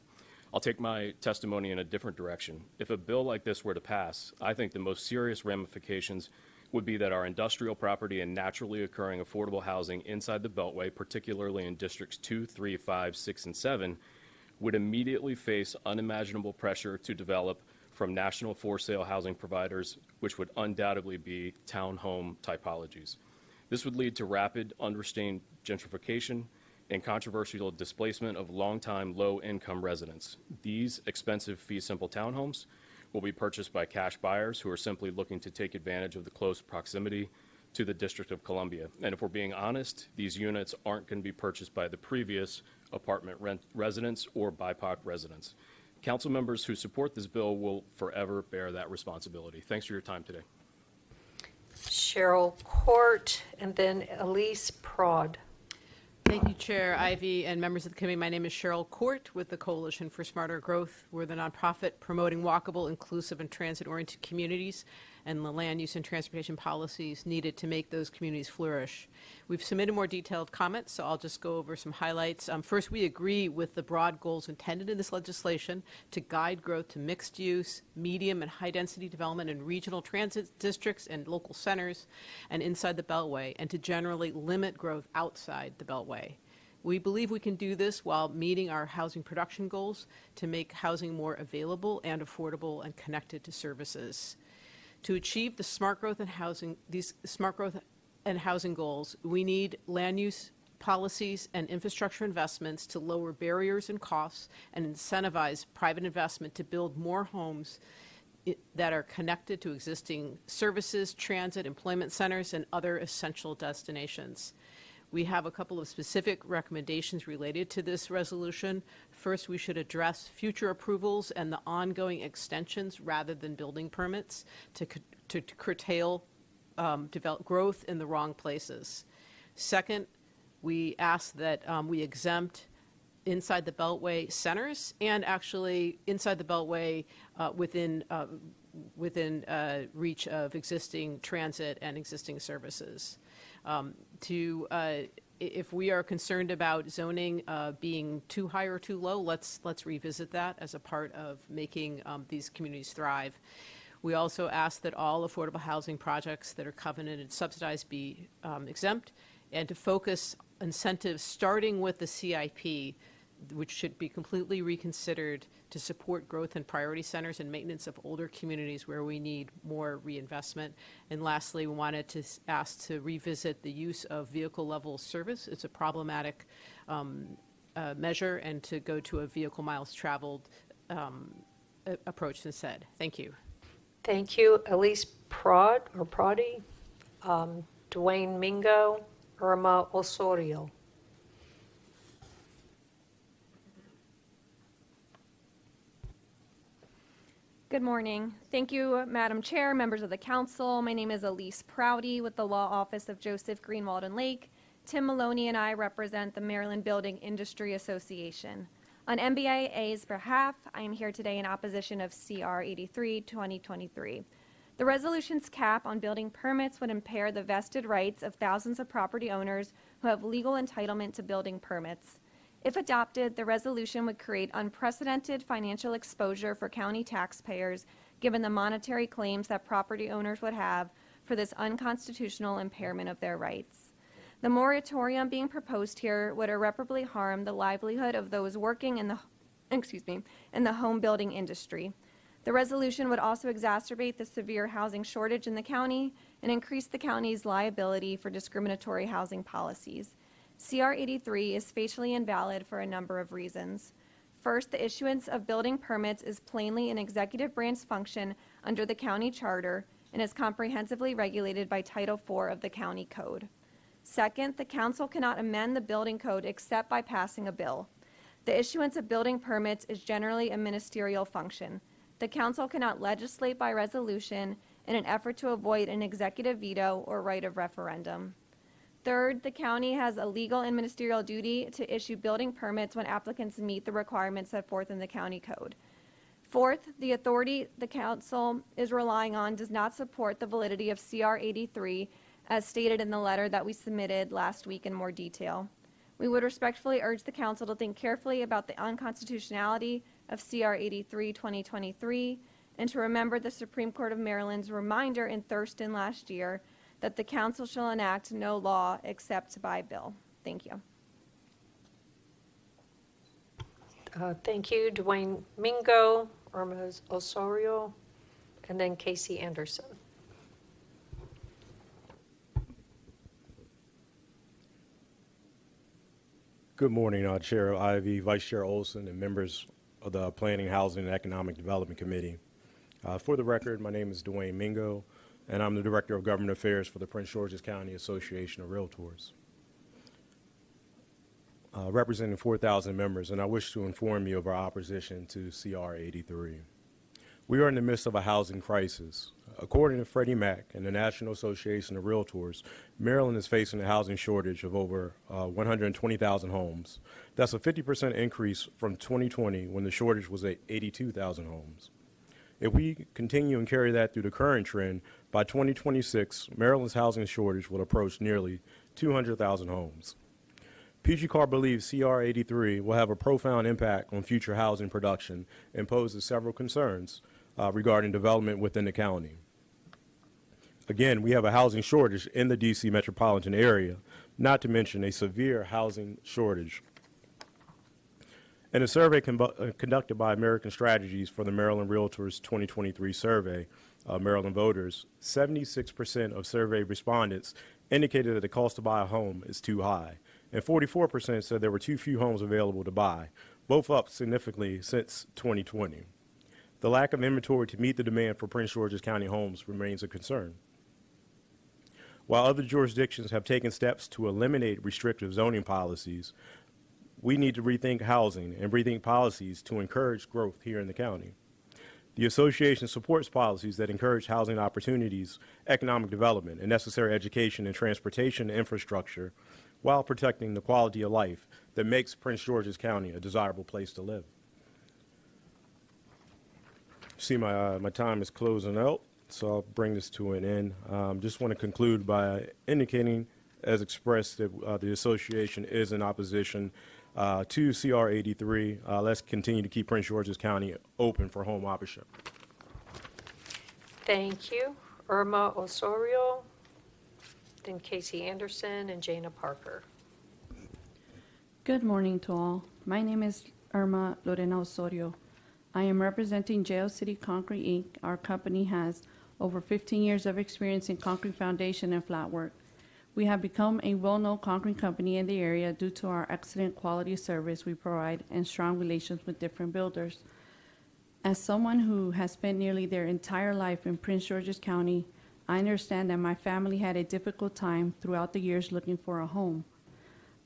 I'll take my testimony in a different direction. If a bill like this were to pass, I think the most serious ramifications would be that our industrial property and naturally occurring affordable housing inside the Beltway, particularly in districts 2, 3, 5, 6, and 7, would immediately face unimaginable pressure to develop from national for-sale housing providers, which would undoubtedly be townhome typologies. This would lead to rapid, unrestrained gentrification and controversial displacement of longtime low-income residents. These expensive fee-simple townhomes will be purchased by cash buyers who are simply looking to take advantage of the close proximity to the District of Columbia. And if we're being honest, these units aren't going to be purchased by the previous apartment residents or BIPOC residents. Council members who support this bill will forever bear that responsibility. Thanks for your time today. Cheryl Court, and then Elise Prod. Thank you, Chair Ivy and members of the committee. My name is Cheryl Court with the Coalition for Smarter Growth. We're the nonprofit promoting walkable, inclusive, and transit-oriented communities and the land use and transportation policies needed to make those communities flourish. We've submitted more detailed comments, so I'll just go over some highlights. First, we agree with the broad goals intended in this legislation to guide growth to mixed use, medium and high density development in regional transit districts and local centers and inside the Beltway, and to generally limit growth outside the Beltway. We believe we can do this while meeting our housing production goals to make housing more available and affordable and connected to services. To achieve the smart growth and housing, these smart growth and housing goals, we need land use policies and infrastructure investments to lower barriers and costs and incentivize private investment to build more homes that are connected to existing services, transit, employment centers, and other essential destinations. We have a couple of specific recommendations related to this resolution. First, we should address future approvals and the ongoing extensions rather than building permits to curtail growth in the wrong places. Second, we ask that we exempt inside the Beltway centers and actually inside the Beltway within reach of existing transit and existing services. If we are concerned about zoning being too high or too low, let's revisit that as a part of making these communities thrive. We also ask that all affordable housing projects that are covenanted subsidized be exempt, and to focus incentives starting with the CIP, which should be completely reconsidered to support growth in priority centers and maintenance of older communities where we need more reinvestment. And lastly, we wanted to ask to revisit the use of vehicle level service. It's a problematic measure, and to go to a vehicle miles traveled approach instead. Thank you. Thank you. Elise Prodi, Dwayne Mingo, Irma Osorio. Good morning. Thank you, Madam Chair, members of the council. My name is Elise Prouty with the Law Office of Joseph Greenwald and Lake. Tim Maloney and I represent the Maryland Building Industry Association. On MBIA's behalf, I am here today in opposition of CR 83 2023. The resolution's cap on building permits would impair the vested rights of thousands of property owners who have legal entitlement to building permits. If adopted, the resolution would create unprecedented financial exposure for county taxpayers, given the monetary claims that property owners would have for this unconstitutional impairment of their rights. The moratorium being proposed here would irreparably harm the livelihood of those working in the home building industry. The resolution would also exacerbate the severe housing shortage in the county and increase the county's liability for discriminatory housing policies. CR 83 is facially invalid for a number of reasons. First, the issuance of building permits is plainly an executive branch function under the county charter and is comprehensively regulated by Title IV of the county code. Second, the council cannot amend the building code except by passing a bill. The issuance of building permits is generally a ministerial function. The council cannot legislate by resolution in an effort to avoid an executive veto or right of referendum. Third, the county has a legal and ministerial duty to issue building permits when applicants meet the requirements set forth in the county code. Fourth, the authority the council is relying on does not support the validity of CR 83 as stated in the letter that we submitted last week in more detail. We would respectfully urge the council to think carefully about the unconstitutionality of CR 83 2023 and to remember the Supreme Court of Maryland's reminder in Thurston last year that the council shall enact no law except by bill. Thank you. Thank you, Dwayne Mingo, Irma Osorio, and then Casey Anderson. Good morning, Chair Ivy, Vice Chair Olson, and members of the Planning, Housing, and Economic Development Committee. For the record, my name is Dwayne Mingo, and I'm the Director of Government Affairs for the Prince George's County Association of Realtors. Representing 4,000 members, and I wish to inform you of our opposition to CR 83. We are in the midst of a housing crisis. According to Freddie Mac and the National Association of Realtors, Maryland is facing a housing shortage of over 120,000 homes. That's a 50% increase from 2020 when the shortage was at 82,000 homes. If we continue and carry that through the current trend, by 2026, Maryland's housing shortage will approach nearly 200,000 homes. PG Carr believes CR 83 will have a profound impact on future housing production and poses several concerns regarding development within the county. Again, we have a housing shortage in the D.C. metropolitan area, not to mention a severe housing shortage. In a survey conducted by American Strategies for the Maryland Realtors 2023 survey of Maryland voters, 76% of survey respondents indicated that the cost to buy a home is too high, and 44% said there were too few homes available to buy, both up significantly since 2020. The lack of inventory to meet the demand for Prince George's County homes remains a concern. While other jurisdictions have taken steps to eliminate restrictive zoning policies, we need to rethink housing and rethink policies to encourage growth here in the county. The association supports policies that encourage housing opportunities, economic development, and necessary education and transportation infrastructure while protecting the quality of life that makes Prince George's County a desirable place to live. See, my time is closing out, so I'll bring this to an end. Just want to conclude by indicating, as expressed, that the association is in opposition to CR 83. Let's continue to keep Prince George's County open for home ownership. Thank you. Irma Osorio, then Casey Anderson, and Jana Parker. Good morning to all. My name is Irma Lorena Osorio. I am representing JL City Concrete, Inc. Our company has over 15 years of experience in concrete foundation and flat work. We have become a well-known concrete company in the area due to our excellent quality service we provide and strong relations with different builders. As someone who has spent nearly their entire life in Prince George's County, I understand that my family had a difficult time throughout the years looking for a home.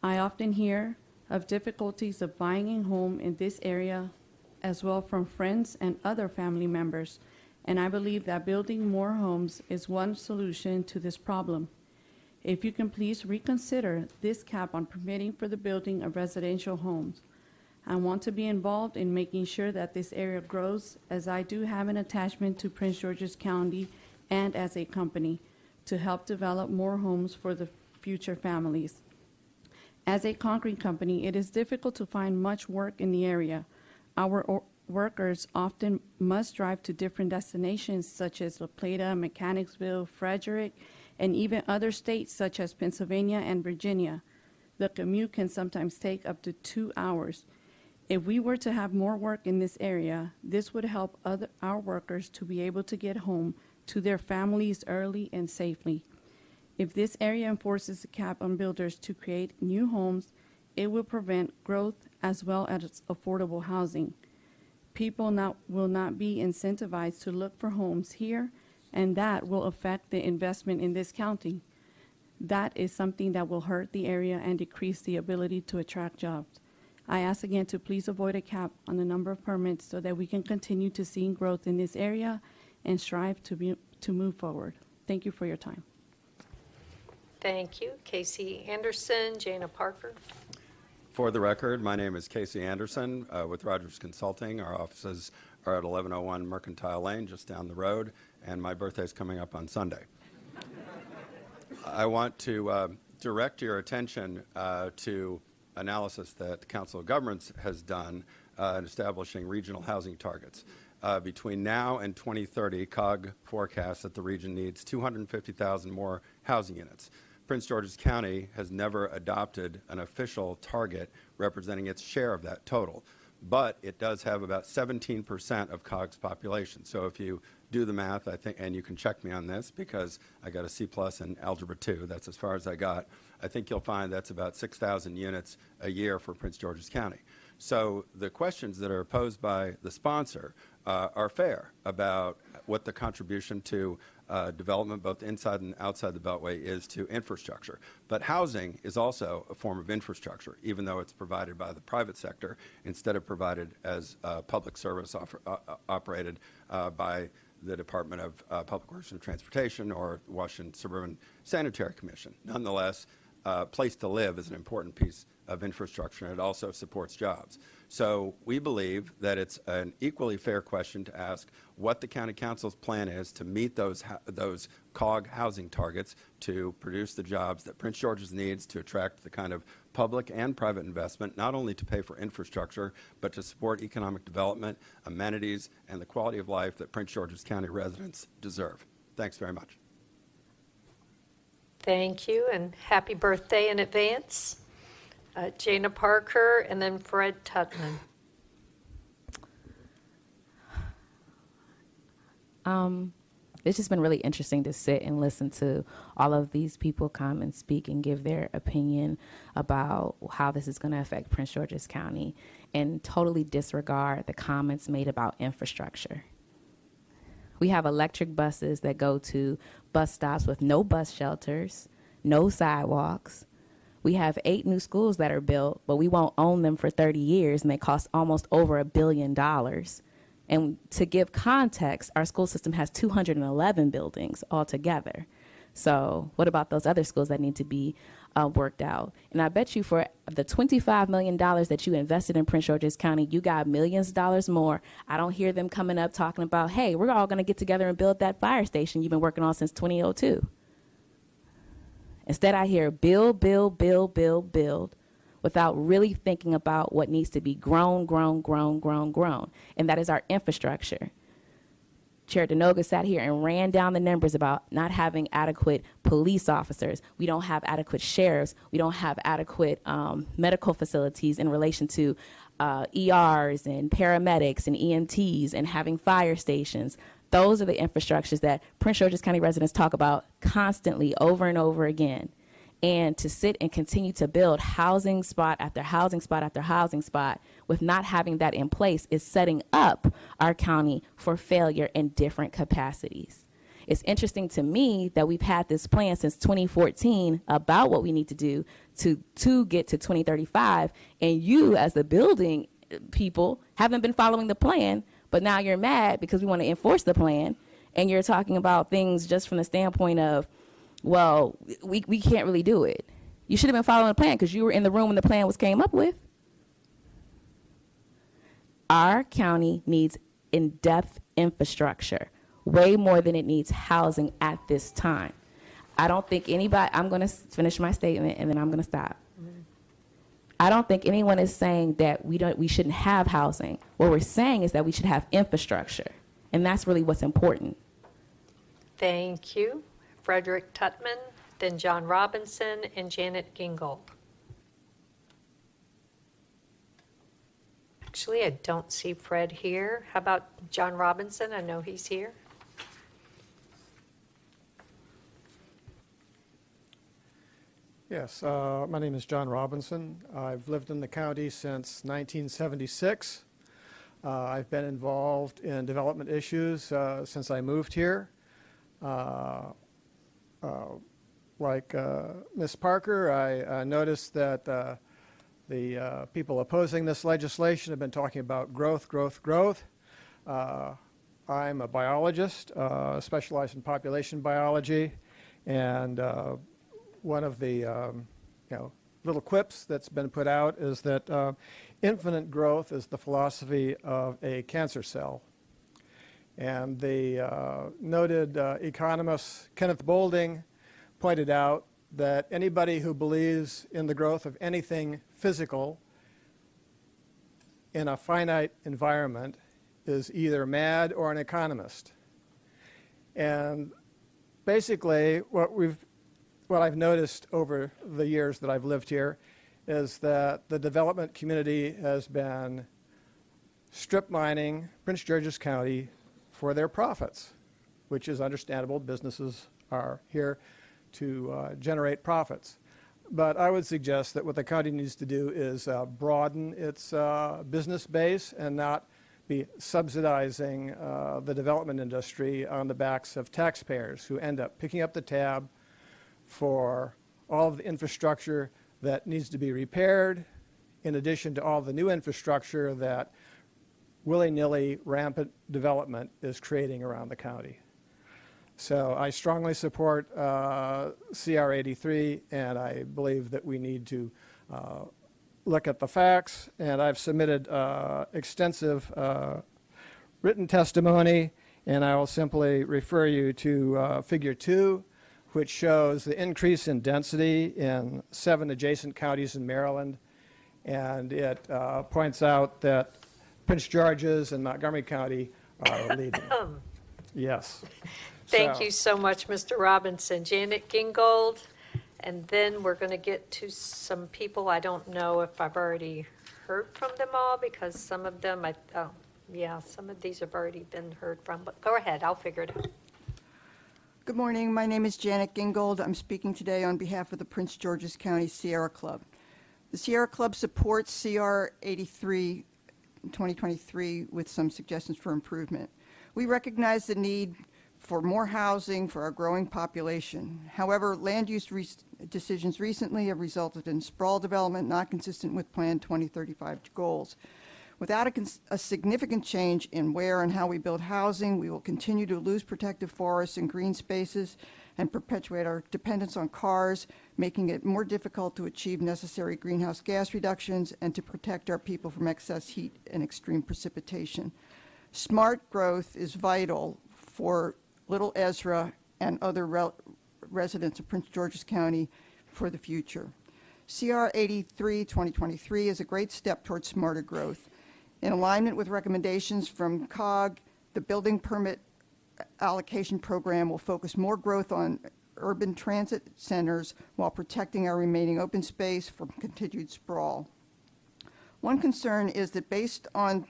I often hear of difficulties of buying a home in this area, as well from friends and other family members, and I believe that building more homes is one solution to this problem. If you can please reconsider this cap on permitting for the building of residential homes. I want to be involved in making sure that this area grows, as I do have an attachment to Prince George's County and as a company to help develop more homes for the future families. As a concrete company, it is difficult to find much work in the area. Our workers often must drive to different destinations such as La Plata, Mechanicsville, Frederick, and even other states such as Pennsylvania and Virginia. The commute can sometimes take up to 2 hours. If we were to have more work in this area, this would help our workers to be able to get home to their families early and safely. If this area enforces a cap on builders to create new homes, it will prevent growth as well as affordable housing. People will not be incentivized to look for homes here, and that will affect the investment in this county. That is something that will hurt the area and decrease the ability to attract jobs. I ask again to please avoid a cap on the number of permits so that we can continue to see growth in this area and strive to move forward. Thank you for your time. Thank you. Casey Anderson, Jana Parker. For the record, my name is Casey Anderson with Rogers Consulting. Our offices are at 1101 Mercantile Lane, just down the road, and my birthday is coming up on Sunday. I want to direct your attention to analysis that the Council of Governments has done in establishing regional housing targets. Between now and 2030, COG forecasts that the region needs 250,000 more housing units. Prince George's County has never adopted an official target representing its share of that total, but it does have about 17% of COG's population. So if you do the math, I think, and you can check me on this because I got a C+ in Algebra 2, that's as far as I got, I think you'll find that's about 6,000 units a year for Prince George's County. So the questions that are posed by the sponsor are fair about what the contribution to development both inside and outside the Beltway is to infrastructure. But housing is also a form of infrastructure, even though it's provided by the private sector instead of provided as public service operated by the Department of Public Works and Transportation or Washington Suburban Sanitary Commission. Nonetheless, place to live is an important piece of infrastructure, and it also supports jobs. So we believe that it's an equally fair question to ask what the County Council's plan is to meet those COG housing targets to produce the jobs that Prince George's needs to attract the kind of public and private investment, not only to pay for infrastructure, but to support economic development, amenities, and the quality of life that Prince George's County residents deserve. Thanks very much. Thank you, and happy birthday in advance. Jana Parker, and then Fred Tutman. It's just been really interesting to sit and listen to all of these people come and speak and give their opinion about how this is going to affect Prince George's County and totally disregard the comments made about infrastructure. We have electric buses that go to bus stops with no bus shelters, no sidewalks. We have 8 new schools that are built, but we won't own them for 30 years, and they cost almost over $1 billion. And to give context, our school system has 211 buildings altogether. So what about those other schools that need to be worked out? And I bet you for the $25 million that you invested in Prince George's County, you got millions of dollars more. I don't hear them coming up talking about, hey, we're all going to get together and build that fire station you've been working on since 2002. Instead, I hear build, build, build, build, build, without really thinking about what needs to be grown. And that is our infrastructure. Chair Denoga sat here and ran down the numbers about not having adequate police officers. We don't have adequate sheriffs. We don't have adequate medical facilities in relation to ERs and paramedics and EMTs and having fire stations. Those are the infrastructures that Prince George's County residents talk about constantly over and over again. And to sit and continue to build housing spot after housing spot after housing spot with not having that in place is setting up our county for failure in different capacities. It's interesting to me that we've had this plan since 2014 about what we need to do to get to 2035, and you as the building people haven't been following the plan, but now you're mad because we want to enforce the plan, and you're talking about things just from the standpoint of, well, we can't really do it. You should have been following the plan because you were in the room when the plan was came up with. Our county needs in-depth infrastructure, way more than it needs housing at this time. I don't think anybody, I'm going to finish my statement and then I'm going to stop. I don't think anyone is saying that we shouldn't have housing. What we're saying is that we should have infrastructure, and that's really what's important. Thank you. Frederick Tutman, then John Robinson, and Janet Gingold. Actually, I don't see Fred here. How about John Robinson? I know he's here. Yes, my name is John Robinson. I've lived in the county since 1976. I've been involved in development issues since I moved here. Like Ms. Parker, I noticed that the people opposing this legislation have been talking about growth. I'm a biologist, specialized in population biology, and one of the little quips that's been put out is that infinite growth is the philosophy of a cancer cell. And the noted economist Kenneth Boulding pointed out that anybody who believes in the growth of anything physical in a finite environment is either mad or an economist. And basically what I've noticed over the years that I've lived here is that the development community has been strip mining Prince George's County for their profits, which is understandable. Businesses are here to generate profits. But I would suggest that what the county needs to do is broaden its business base and not be subsidizing the development industry on the backs of taxpayers who end up picking up the tab for all of the infrastructure that needs to be repaired, in addition to all the new infrastructure that willy-nilly rampant development is creating around the county. So I strongly support CR 83, and I believe that we need to look at the facts, and I've submitted extensive written testimony, and I will simply refer you to Figure 2, which shows the increase in density in 7 adjacent counties in Maryland, and it points out that Prince George's and Montgomery County are leading. Yes. Thank you so much, Mr. Robinson. Janet Gingold, and then we're going to get to some people. I don't know if I've already heard from them all because some of them, some of these have already been heard from, but go ahead, I'll figure it out. Good morning. My name is Janet Gingold. I'm speaking today on behalf of the Prince George's County Sierra Club. The Sierra Club supports CR 83 in 2023 with some suggestions for improvement. We recognize the need for more housing for our growing population. However, land use decisions recently have resulted in sprawl development not consistent with Plan 2035 goals. Without a significant change in where and how we build housing, we will continue to lose protective forests and green spaces and perpetuate our dependence on cars, making it more difficult to achieve necessary greenhouse gas reductions and to protect our people from excess heat and extreme precipitation. Smart growth is vital for Little Ezra and other residents of Prince George's County for the future. CR 83 2023 is a great step towards smarter growth. In alignment with recommendations from COG, the building permit allocation program will focus more growth on urban transit centers while protecting our remaining open space from continued sprawl. One concern is that based on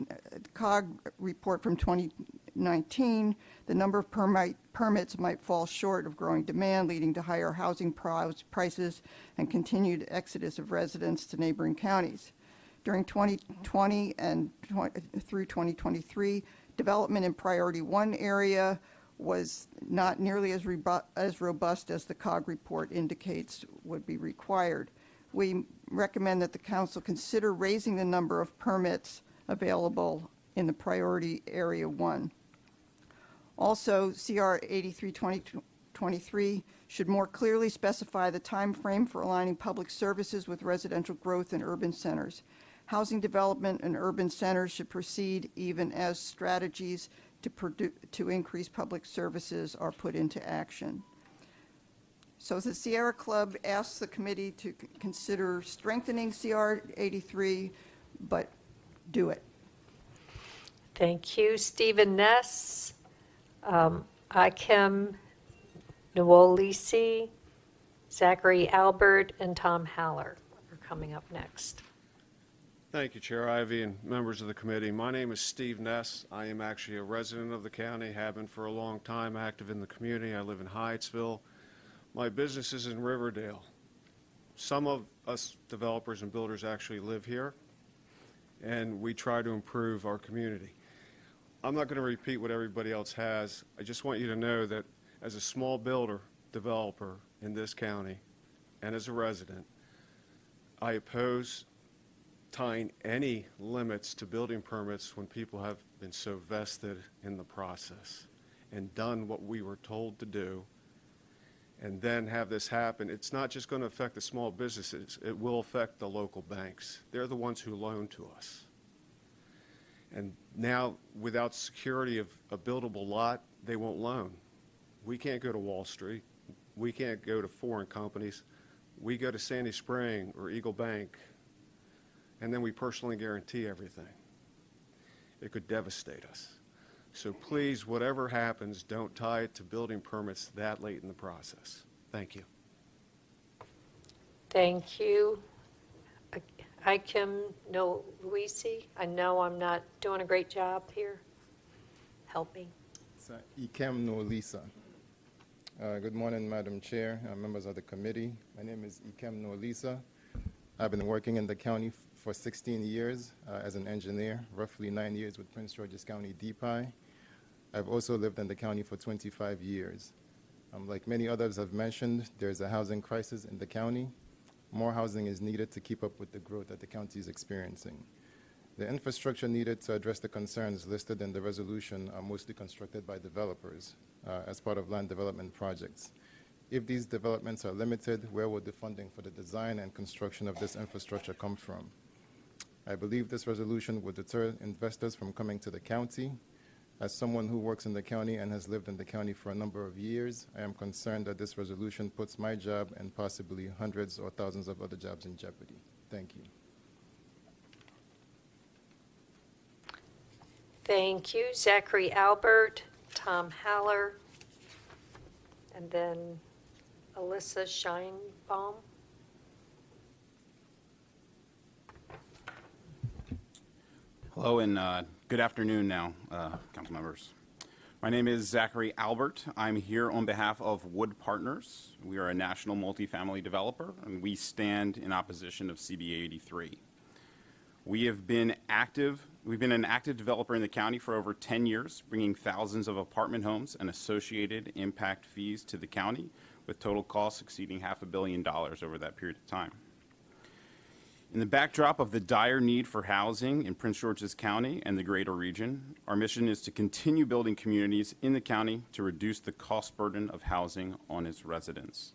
COG report from 2019, the number of permits might fall short of growing demand, leading to higher housing prices and continued exodus of residents to neighboring counties. During 2020 and through 2023, development in Priority 1 area was not nearly as robust as the COG report indicates would be required. We recommend that the Council consider raising the number of permits available in the Priority Area 1. Also, CR 83 2023 should more clearly specify the time frame for aligning public services with residential growth in urban centers. Housing development in urban centers should proceed even as strategies to increase public services are put into action. So the Sierra Club asks the committee to consider strengthening CR 83, but do it. Thank you. Stephen Ness, Ikem Nwolisi, Zachary Albert, and Tom Haller are coming up next. Thank you, Chair Ivey and members of the committee. My name is Steve Ness. I am actually a resident of the county, have been for a long time, active in the community. I live in Hyattsville. My business is in Riverdale. Some of us developers and builders actually live here, and we try to improve our community. I'm not going to repeat what everybody else has. I just want you to know that as a small builder, developer in this county, and as a resident, I oppose tying any limits to building permits when people have been so vested in the process and done what we were told to do, and then have this happen. It's not just going to affect the small businesses, it will affect the local banks. They're the ones who loan to us. And now, without security of a buildable lot, they won't loan. We can't go to Wall Street. We can't go to foreign companies. We go to Sandy Spring or Eagle Bank, and then we personally guarantee everything. It could devastate us. So please, whatever happens, don't tie it to building permits that late in the process. Thank you. Thank you. Ikem Nwolisi, I know I'm not doing a great job here. Help me. Ikem Nwolisa. Good morning, Madam Chair, members of the committee. My name is Ikem Nwolisa. I've been working in the county for 16 years as an engineer, roughly 9 years with Prince George's County DPI. I've also lived in the county for 25 years. Like many others have mentioned, there's a housing crisis in the county. More housing is needed to keep up with the growth that the county is experiencing. The infrastructure needed to address the concerns listed in the resolution are mostly constructed by developers as part of land development projects. If these developments are limited, where would the funding for the design and construction of this infrastructure come from? I believe this resolution would deter investors from coming to the county. As someone who works in the county and has lived in the county for a number of years, I am concerned that this resolution puts my job and possibly hundreds or thousands of other jobs in jeopardy. Thank you. Thank you. Zachary Albert, Tom Haller, and then Alyssa Scheinbaum. Hello and good afternoon now, council members. My name is Zachary Albert. I'm here on behalf of Wood Partners. We are a national multifamily developer, and we stand in opposition of CB 83. We have been active We've been an active developer in the county for over 10 years, bringing thousands of apartment homes and associated impact fees to the county, with total costs exceeding $500 million over that period of time. In the backdrop of the dire need for housing in Prince George's County and the greater region, our mission is to continue building communities in the county to reduce the cost burden of housing on its residents.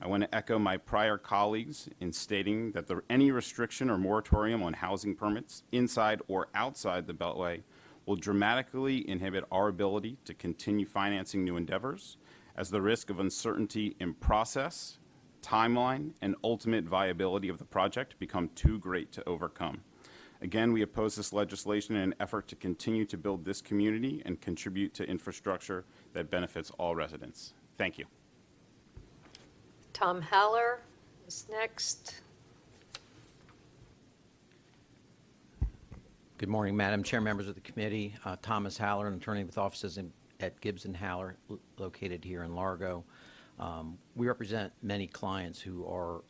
I want to echo my prior colleagues in stating that any restriction or moratorium on housing permits inside or outside the Beltway will dramatically inhibit our ability to continue financing new endeavors, as the risk of uncertainty in process, timeline, and ultimate viability of the project become too great to overcome. Again, we oppose this legislation in an effort to continue to build this community and contribute to infrastructure that benefits all residents. Thank you. Tom Haller is next. Good morning, Madam Chair, members of the committee. Thomas Haller, an attorney with offices at Gibbs and Haller, located here in Largo. We represent many clients who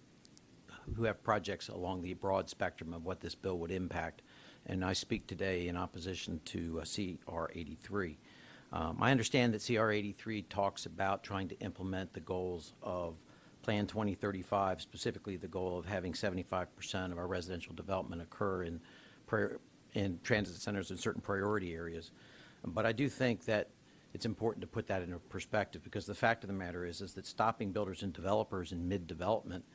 have projects along the broad spectrum of what this bill would impact, and I speak today in opposition to CR 83. I understand that CR 83 talks about trying to implement the goals of Plan 2035, specifically the goal of having 75% of our residential development occur in transit centers in certain priority areas. But I do think that it's important to put that into perspective, because the fact of the matter is that stopping builders and developers in mid-development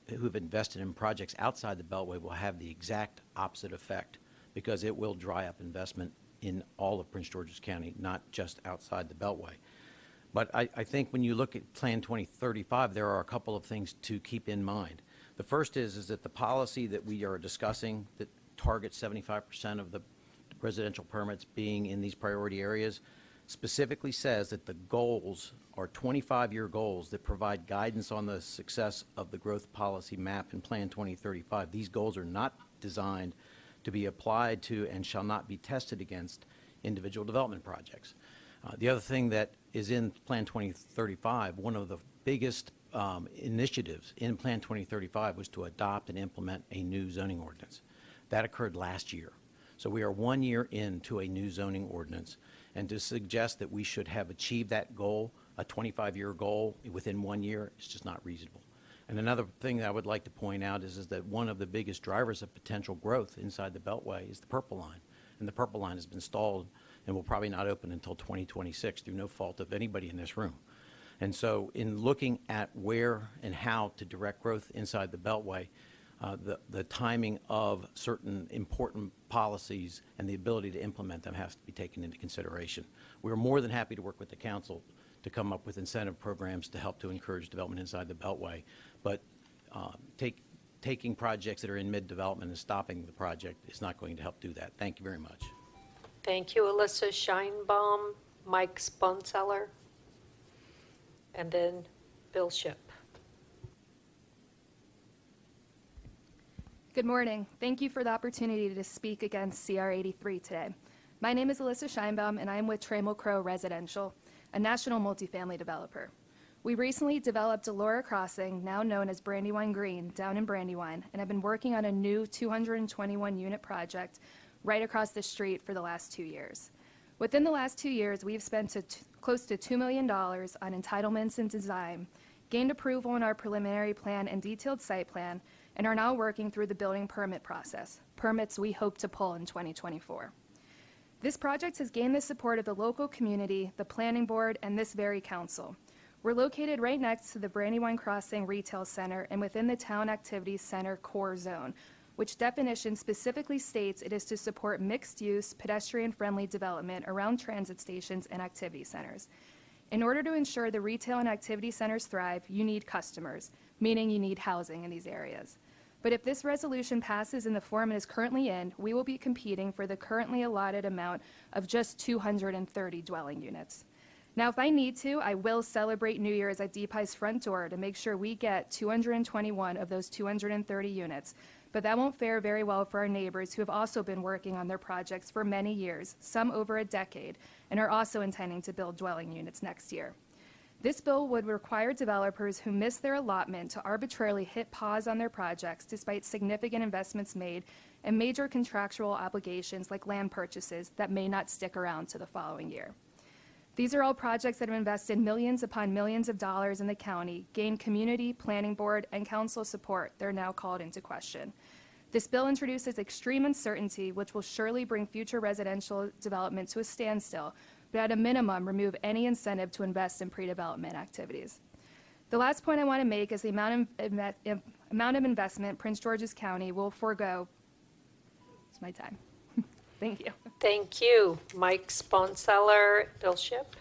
who have invested in projects outside the Beltway will have the exact opposite effect, because it will dry up investment in all of Prince George's County, not just outside the Beltway. But I think when you look at Plan 2035, there are a couple of things to keep in mind. The first is that the policy that we are discussing that targets 75% of the residential permits being in these priority areas specifically says that the goals are 25-year goals that provide guidance on the success of the growth policy map in Plan 2035. These goals are not designed to be applied to and shall not be tested against individual development projects. The other thing that is in Plan 2035, one of the biggest initiatives in Plan 2035 was to adopt and implement a new zoning ordinance. That occurred last year. So we are 1 year into a new zoning ordinance, and to suggest that we should have achieved that goal, a 25-year goal, within 1 year is just not reasonable. And another thing that I would like to point out is that one of the biggest drivers of potential growth inside the Beltway is the Purple Line. And the Purple Line has been stalled and will probably not open until 2026 through no fault of anybody in this room. And so in looking at where and how to direct growth inside the Beltway, the timing of certain important policies and the ability to implement them has to be taken into consideration. We're more than happy to work with the council to come up with incentive programs to help to encourage development inside the Beltway, but taking projects that are in mid-development and stopping the project is not going to help do that. Thank you very much. Thank you, Alyssa Scheinbaum, Mike Spunseller, and then Bill Shipp. Good morning. Thank you for the opportunity to speak against CR 83 today. My name is Alyssa Scheinbaum, and I am with Trammell Crow Residential, a national multifamily developer. We recently developed Delora Crossing, now known as Brandywine Green, down in Brandywine, and have been working on a new 221-unit project right across the street for the last 2 years. Within the last 2 years, we've spent close to $2 million on entitlements and design, gained approval on our preliminary plan and detailed site plan, and are now working through the building permit process, permits we hope to pull in 2024. This project has gained the support of the local community, the planning board, and this very council. We're located right next to the Brandywine Crossing Retail Center and within the Town Activities Center core zone, which definition specifically states it is to support mixed-use, pedestrian-friendly development around transit stations and activity centers. In order to ensure the retail and activity centers thrive, you need customers, meaning you need housing in these areas. But if this resolution passes in the form it is currently in, we will be competing for the currently allotted amount of just 230 dwelling units. Now, if I need to, I will celebrate New Year's at DPI's front door to make sure we get 221 of those 230 units, but that won't fare very well for our neighbors who have also been working on their projects for many years, some over a decade, and are also intending to build dwelling units next year. This bill would require developers who miss their allotment to arbitrarily hit pause on their projects despite significant investments made and major contractual obligations like land purchases that may not stick around to the following year. These are all projects that have invested millions upon millions of dollars in the county, gained community, planning board, and council support. They're now called into question. This bill introduces extreme uncertainty, which will surely bring future residential development to a standstill, but at a minimum, remove any incentive to invest in pre-development activities. The last point I want to make is the amount of investment Prince George's County will forego. It's my time. Thank you. Thank you. Mike Sponseller, Bill Shipp.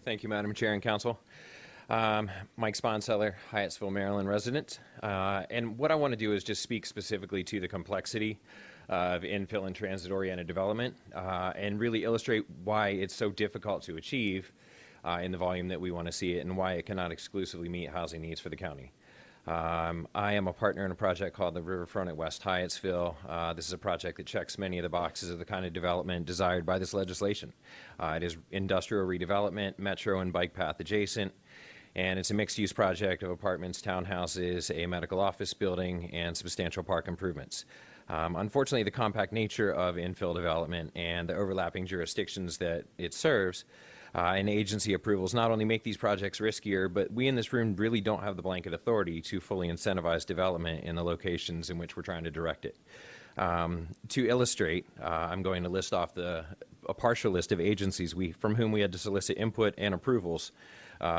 Thank you, Madam Chair and Council. Mike Sponseller, Hyattsville, Maryland resident. And what I want to do is just speak specifically to the complexity of infill and transit-oriented development and really illustrate why it's so difficult to achieve in the volume that we want to see it and why it cannot exclusively meet housing needs for the county. I am a partner in a project called the Riverfront at West Hyattsville. This is a project that checks many of the boxes of the kind of development desired by this legislation. It is industrial redevelopment, metro and bike path adjacent, and it's a mixed-use project of apartments, townhouses, a medical office building, and substantial park improvements. Unfortunately, the compact nature of infill development and the overlapping jurisdictions that it serves and agency approvals not only make these projects riskier, but we in this room really don't have the blanket authority to fully incentivize development in the locations in which we're trying to direct it. To illustrate, I'm going to list off a partial list of agencies from whom we had to solicit input and approvals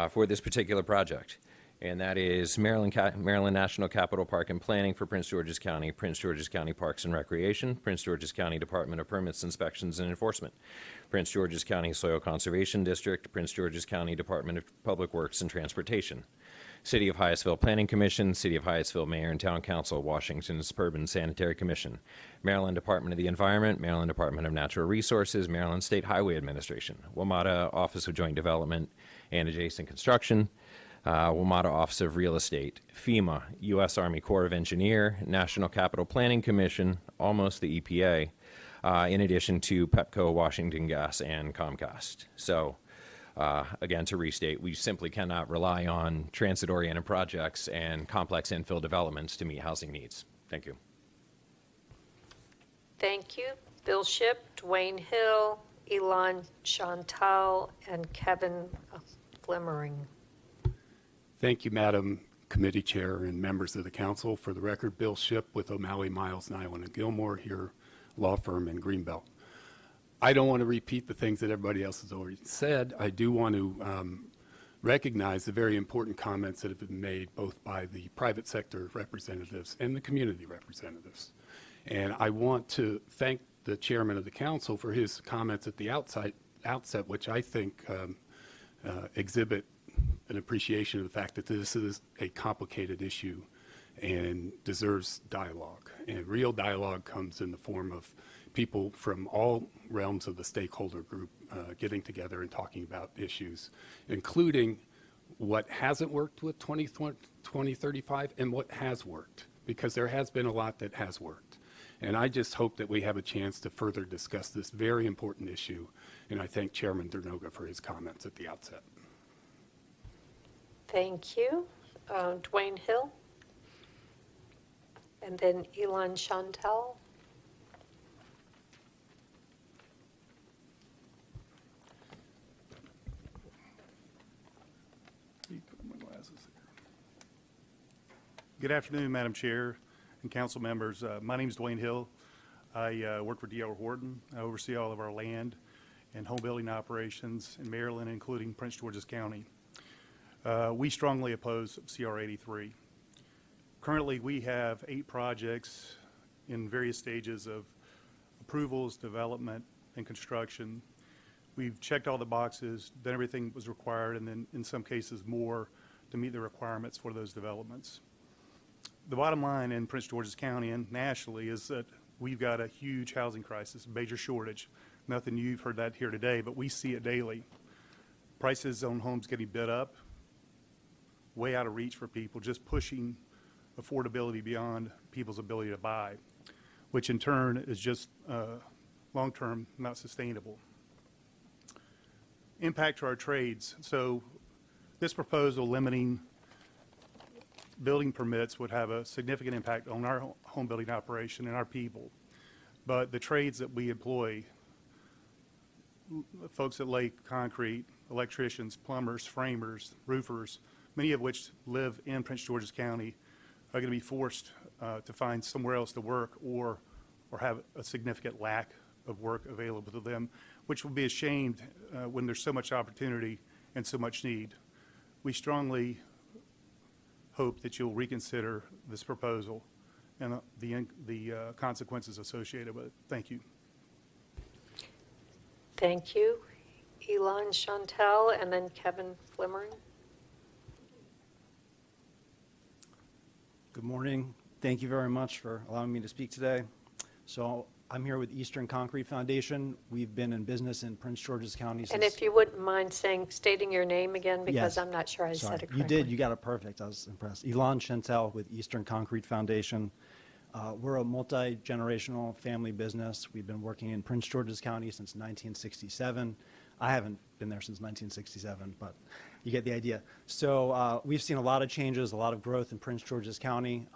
for this particular project. And that is Maryland National Capital Park and Planning for Prince George's County, Prince George's County Parks and Recreation, Prince George's County Department of Permits, Inspections, and Enforcement, Prince George's County Soil Conservation District, Prince George's County Department of Public Works and Transportation, City of Hyattsville Planning Commission, City of Hyattsville Mayor and Town Council, Washington Suburban Sanitary Commission, Maryland Department of the Environment, Maryland Department of Natural Resources, Maryland State Highway Administration, WMATA Office of Joint Development and Adjacent Construction, WMATA Office of Real Estate, FEMA, U.S. Army Corps of Engineer, National Capital Planning Commission, almost the EPA, in addition to Pepco, Washington Gas, and Comcast. So, again, to restate, we simply cannot rely on transit-oriented projects and complex infill developments to meet housing needs. Thank you. Thank you. Bill Shipp, Dwayne Hill, Elon Chantal, and Kevin Glimmering. Thank you, Madam Committee Chair and members of the Council. For the record, Bill Shipp with O'Malley, Miles, Nyland, and Gilmore here, law firm in Greenbelt. I don't want to repeat the things that everybody else has already said. I do want to recognize the very important comments that have been made both by the private sector representatives and the community representatives. And I want to thank the chairman of the council for his comments at the outset, which I think exhibit an appreciation of the fact that this is a complicated issue and deserves dialogue. And real dialogue comes in the form of people from all realms of the stakeholder group getting together and talking about issues, including what hasn't worked with 2035 and what has worked, because there has been a lot that has worked. And I just hope that we have a chance to further discuss this very important issue. And I thank Chairman Dernoga for his comments at the outset. Thank you. Dwayne Hill. And then Elon Chantal. Good afternoon, Madam Chair and council members. My name is Dwayne Hill. I work for D.R. Horton. I oversee all of our land and home building operations in Maryland, including Prince George's County. We strongly oppose CR 83. Currently, we have 8 projects in various stages of approvals, development, and construction. We've checked all the boxes, done everything that was required, and then in some cases more to meet the requirements for those developments. The bottom line in Prince George's County and nationally is that we've got a huge housing crisis, major shortage. Nothing new, you've heard that here today, but we see it daily. Prices on homes getting bid up, way out of reach for people, just pushing affordability beyond people's ability to buy, which in turn is just long-term not sustainable. Impact to our trades. So this proposal limiting building permits would have a significant impact on our home building operation and our people. But the trades that we employ, folks that lay concrete, electricians, plumbers, framers, roofers, many of which live in Prince George's County, are going to be forced to find somewhere else to work or have a significant lack of work available to them, which will be ashamed when there's so much opportunity and so much need. We strongly hope that you'll reconsider this proposal and the consequences associated with it. Thank you. Thank you. Elon Chantel and then Kevin Flimmering. Good morning. Thank you very much for allowing me to speak today. So I'm here with Eastern Concrete Foundation. We've been in business in Prince George's County since... And if you wouldn't mind stating your name again, because Yes. I'm not sure I said it correctly. You did. You got it perfect. I was impressed. Elon Chantel with Eastern Concrete Foundation. We're a multi-generational family business. We've been working in Prince George's County since 1967. I haven't been there since 1967, but you get the idea. So we've seen a lot of changes, a lot of growth in Prince George's County.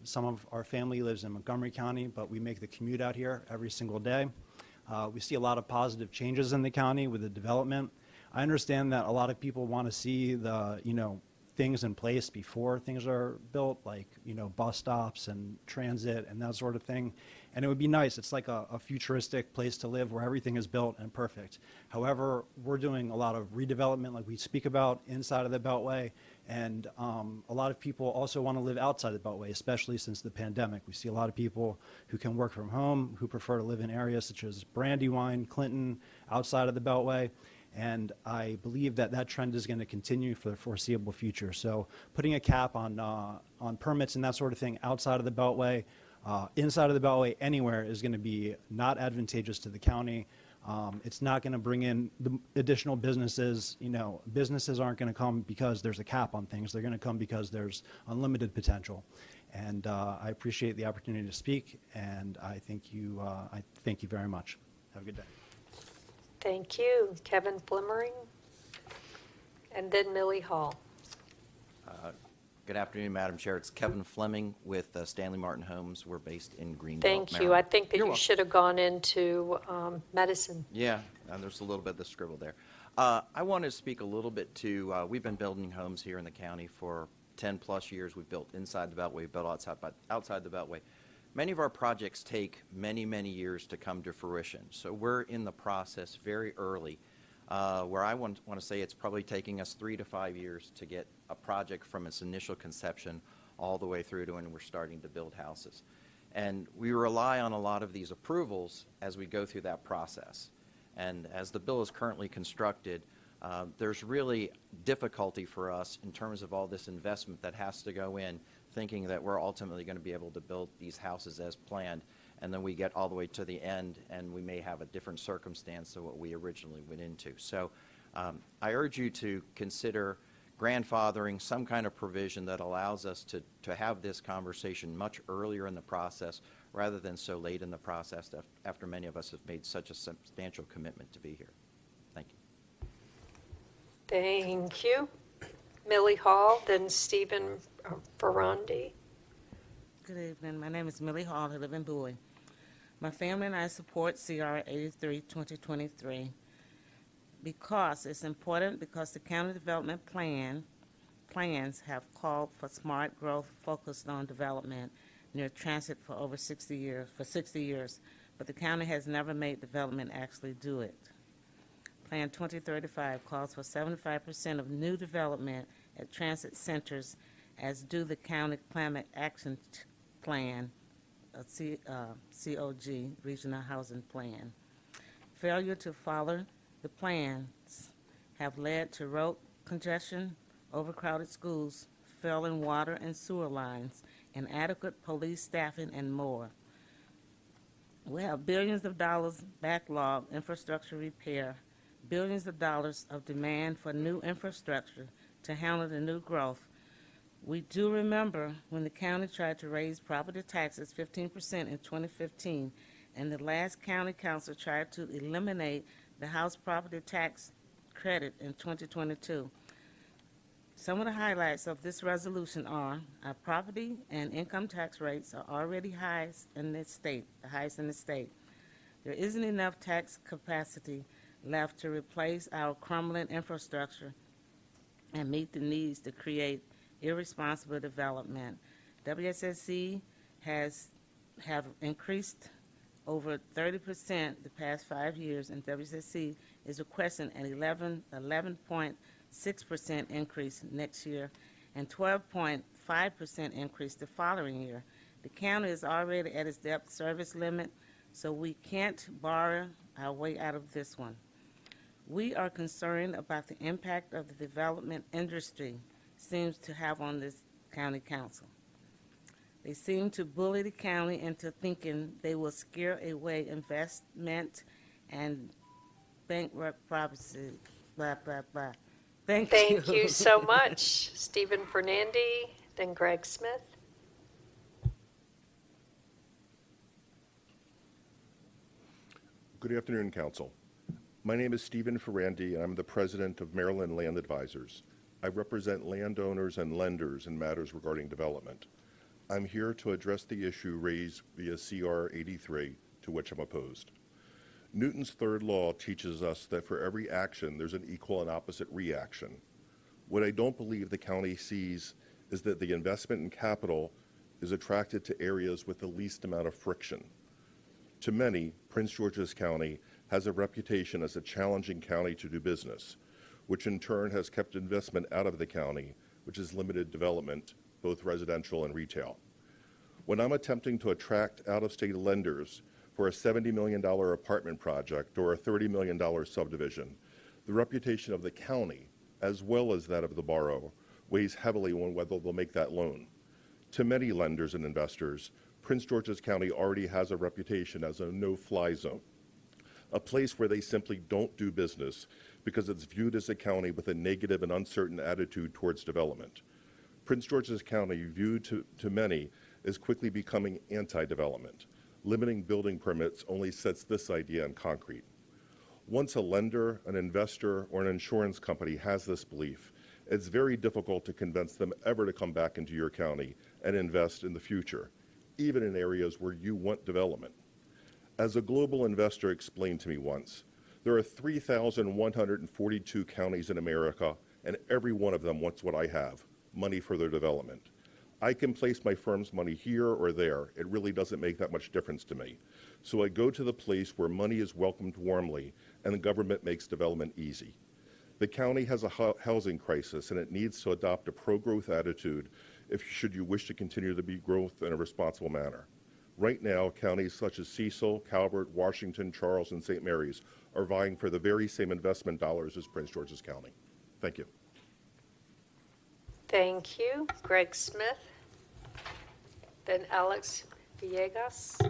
Some of our family lives in Montgomery County, but we make the commute out here every single day. We see a lot of positive changes in the county with the development. I understand that a lot of people want to see the, things in place before things are built, like, bus stops and transit and that sort of thing. And it would be nice. It's like a futuristic place to live where everything is built and perfect. However, we're doing a lot of redevelopment like we speak about inside of the Beltway. And a lot of people also want to live outside the Beltway, especially since the pandemic. We see a lot of people who can work from home, who prefer to live in areas such as Brandywine, Clinton, outside of the Beltway. And I believe that that trend is going to continue for the foreseeable future. So putting a cap on permits and that sort of thing outside of the Beltway, inside of the Beltway, anywhere is going to be not advantageous to the county. It's not going to bring in the additional businesses. Businesses aren't going to come because there's a cap on things. They're going to come because there's unlimited potential. And I appreciate the opportunity to speak, and I thank you very much. Have a good day. Thank you. Kevin Flimmering. And then Millie Hall. Good afternoon, Madam Chair. It's Kevin Fleming with Stanley Martin Homes. We're based in Greenbelt, Thank you. I Maryland. think that you should have gone into medicine. Yeah, and there's a little bit of the scribble there. I wanted to speak a little bit to, we've been building homes here in the county for 10 plus years. We've built inside the Beltway, we've built outside the Beltway. Many of our projects take many, many years to come to fruition. So we're in the process very early, where I want to say it's probably taking us 3 to 5 years to get a project from its initial conception all the way through to when we're starting to build houses. And we rely on a lot of these approvals as we go through that process. And as the bill is currently constructed, there's really difficulty for us in terms of all this investment that has to go in, thinking that we're ultimately going to be able to build these houses as planned, and then we get all the way to the end and we may have a different circumstance than what we originally went into. So I urge you to consider grandfathering, some kind of provision that allows us to have this conversation much earlier in the process rather than so late in the process after many of us have made such a substantial commitment to be here. Thank you. Thank you. Millie Hall, then Stephen Ferrandi. Good evening. My name is Millie Hall. I live in Bowie. My family and I support CR 83 2023 because it's important, because the county development plans have called for smart growth focused on development near transit for over 60 years, but the county has never made development actually do it. Plan 2035 calls for 75% of new development at transit centers, as do the County Climate Action Plan, COG, Regional Housing Plan. Failure to follow the plans have led to road congestion, overcrowded schools, failing water and sewer lines, inadequate police staffing, and more. We have billions of dollars backlog infrastructure repair, billions of dollars of demand for new infrastructure to handle the new growth. We do remember when the county tried to raise property taxes 15% in 2015, and the last county council tried to eliminate the house property tax credit in 2022. Some of the highlights of this resolution are our property and income tax rates are already highest in the state, the highest in the state. There isn't enough tax capacity left to replace our crumbling infrastructure and meet the needs to create irresponsible development. WSSC have increased over 30% the past 5 years, and WSSC is requesting an 11.6% increase next year and 12.5% increase the following year. The county is already at its debt service limit, so we can't borrow our way out of this one. We are concerned about the impact of the development industry seems to have on this county council. They seem to bully the county into thinking they will scare away investment and bankrupt property, blah, blah, blah. Thank you. Thank you so much. Stephen Fernandi, then Greg Smith. Good afternoon, Council. My name is Stephen Ferrandi, and I'm the president of Maryland Land Advisors. I represent landowners and lenders in matters regarding development. I'm here to address the issue raised via CR 83, to which I'm opposed. Newton's third law teaches us that for every action, there's an equal and opposite reaction. What I don't believe the county sees is that the investment in capital is attracted to areas with the least amount of friction. To many, Prince George's County has a reputation as a challenging county to do business, which in turn has kept investment out of the county, which has limited development, both residential and retail. When I'm attempting to attract out-of-state lenders for a $70 million apartment project or a $30 million subdivision, the reputation of the county, as well as that of the borrower, weighs heavily on whether they'll make that loan. To many lenders and investors, Prince George's County already has a reputation as a no-fly zone, a place where they simply don't do business because it's viewed as a county with a negative and uncertain attitude towards development. Prince George's County, viewed to many, is quickly becoming anti-development. Limiting building permits only sets this idea in concrete. Once a lender, an investor, or an insurance company has this belief, it's very difficult to convince them ever to come back into your county and invest in the future, even in areas where you want development. As a global investor explained to me once, there are 3,142 counties in America, and every one of them wants what I have, money for their development. I can place my firm's money here or there. It really doesn't make that much difference to me. So I go to the place where money is welcomed warmly and the government makes development easy. The county has a housing crisis, and it needs to adopt a pro-growth attitude should you wish to continue to be growth in a responsible manner. Right now, counties such as Cecil, Calvert, Washington, Charles, and St. Mary's are vying for the very same investment dollars as Prince George's County. Thank you. Thank you. Greg Smith, then Alex Villegas.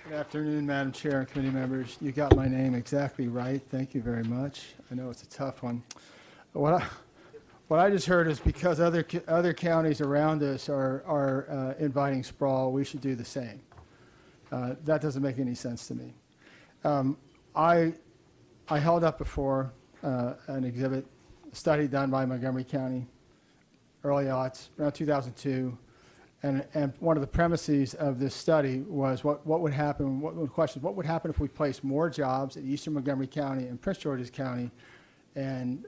Good afternoon, Madam Chair and committee members. You got my name exactly right. Thank you very much. I know it's a tough one. What I just heard is because other counties around us are inviting sprawl, we should do the same. That doesn't make any sense to me. I held up before an exhibit, a study done by Montgomery County, early aughts, around 2002. And one of the premises of this study was what would happen, what would happen if we placed more jobs at Eastern Montgomery County and Prince George's County and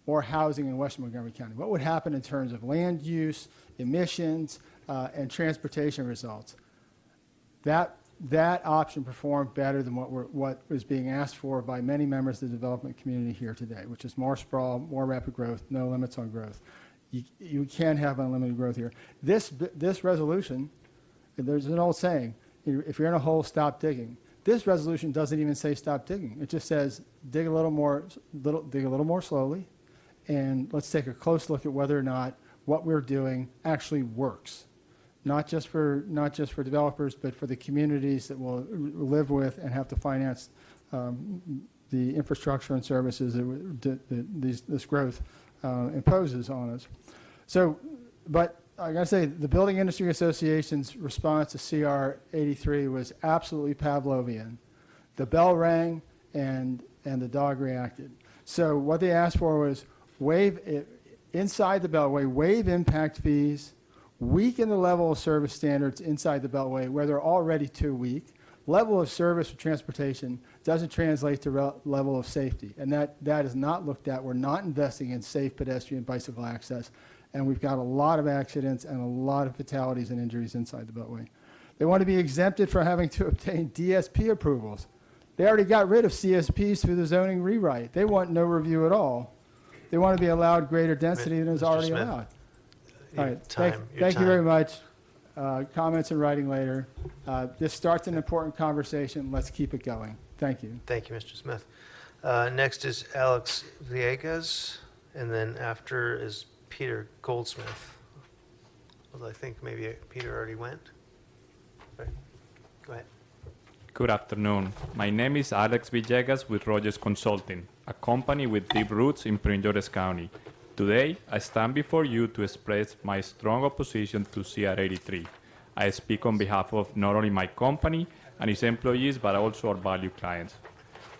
more housing in Western Montgomery County? What would happen in terms of land use, emissions, and transportation results? That option performed better than what was being asked for by many members of the development community here today, which is more sprawl, more rapid growth, no limits on growth. You can't have unlimited growth here. This resolution, there's an old saying, if you're in a hole, stop digging. This resolution doesn't even say stop digging. It just says dig a little more slowly, and let's take a close look at whether or not what we're doing actually works. Not just for developers, but for the communities that will live with and have to finance the infrastructure and services that this growth imposes on us. So, but I gotta say, the Building Industry Association's response to CR 83 was absolutely Pavlovian. The bell rang, and and the dog reacted. So what they asked for was waive it, inside the Beltway, waive impact fees, weaken the level of service standards inside the Beltway where they're already too weak. Level of service for transportation doesn't translate to level of safety, and that is not looked at. We're not investing in safe pedestrian bicycle access, and we've got a lot of accidents and a lot of fatalities and injuries inside the Beltway. They want to be exempted from having to obtain DSP approvals. They already got rid of CSPs through the zoning rewrite. They want no review at all. They want to be allowed greater density than is Mr. already Smith, allowed. your All right, time- your thank you very time. much. Comments in writing later. This starts an important conversation. Let's keep it going. Thank you. Thank you, Mr. Smith. Next is Alex Villegas, and then after is Peter Goldsmith. Although I think maybe Peter already went. Right. Go ahead. Good afternoon. My name is Alex Villegas with Rogers Consulting, a company with deep roots in Prince George's County. Today, I stand before you to express my strong opposition to CR 83. I speak on behalf of not only my company and its employees, but also our valued clients.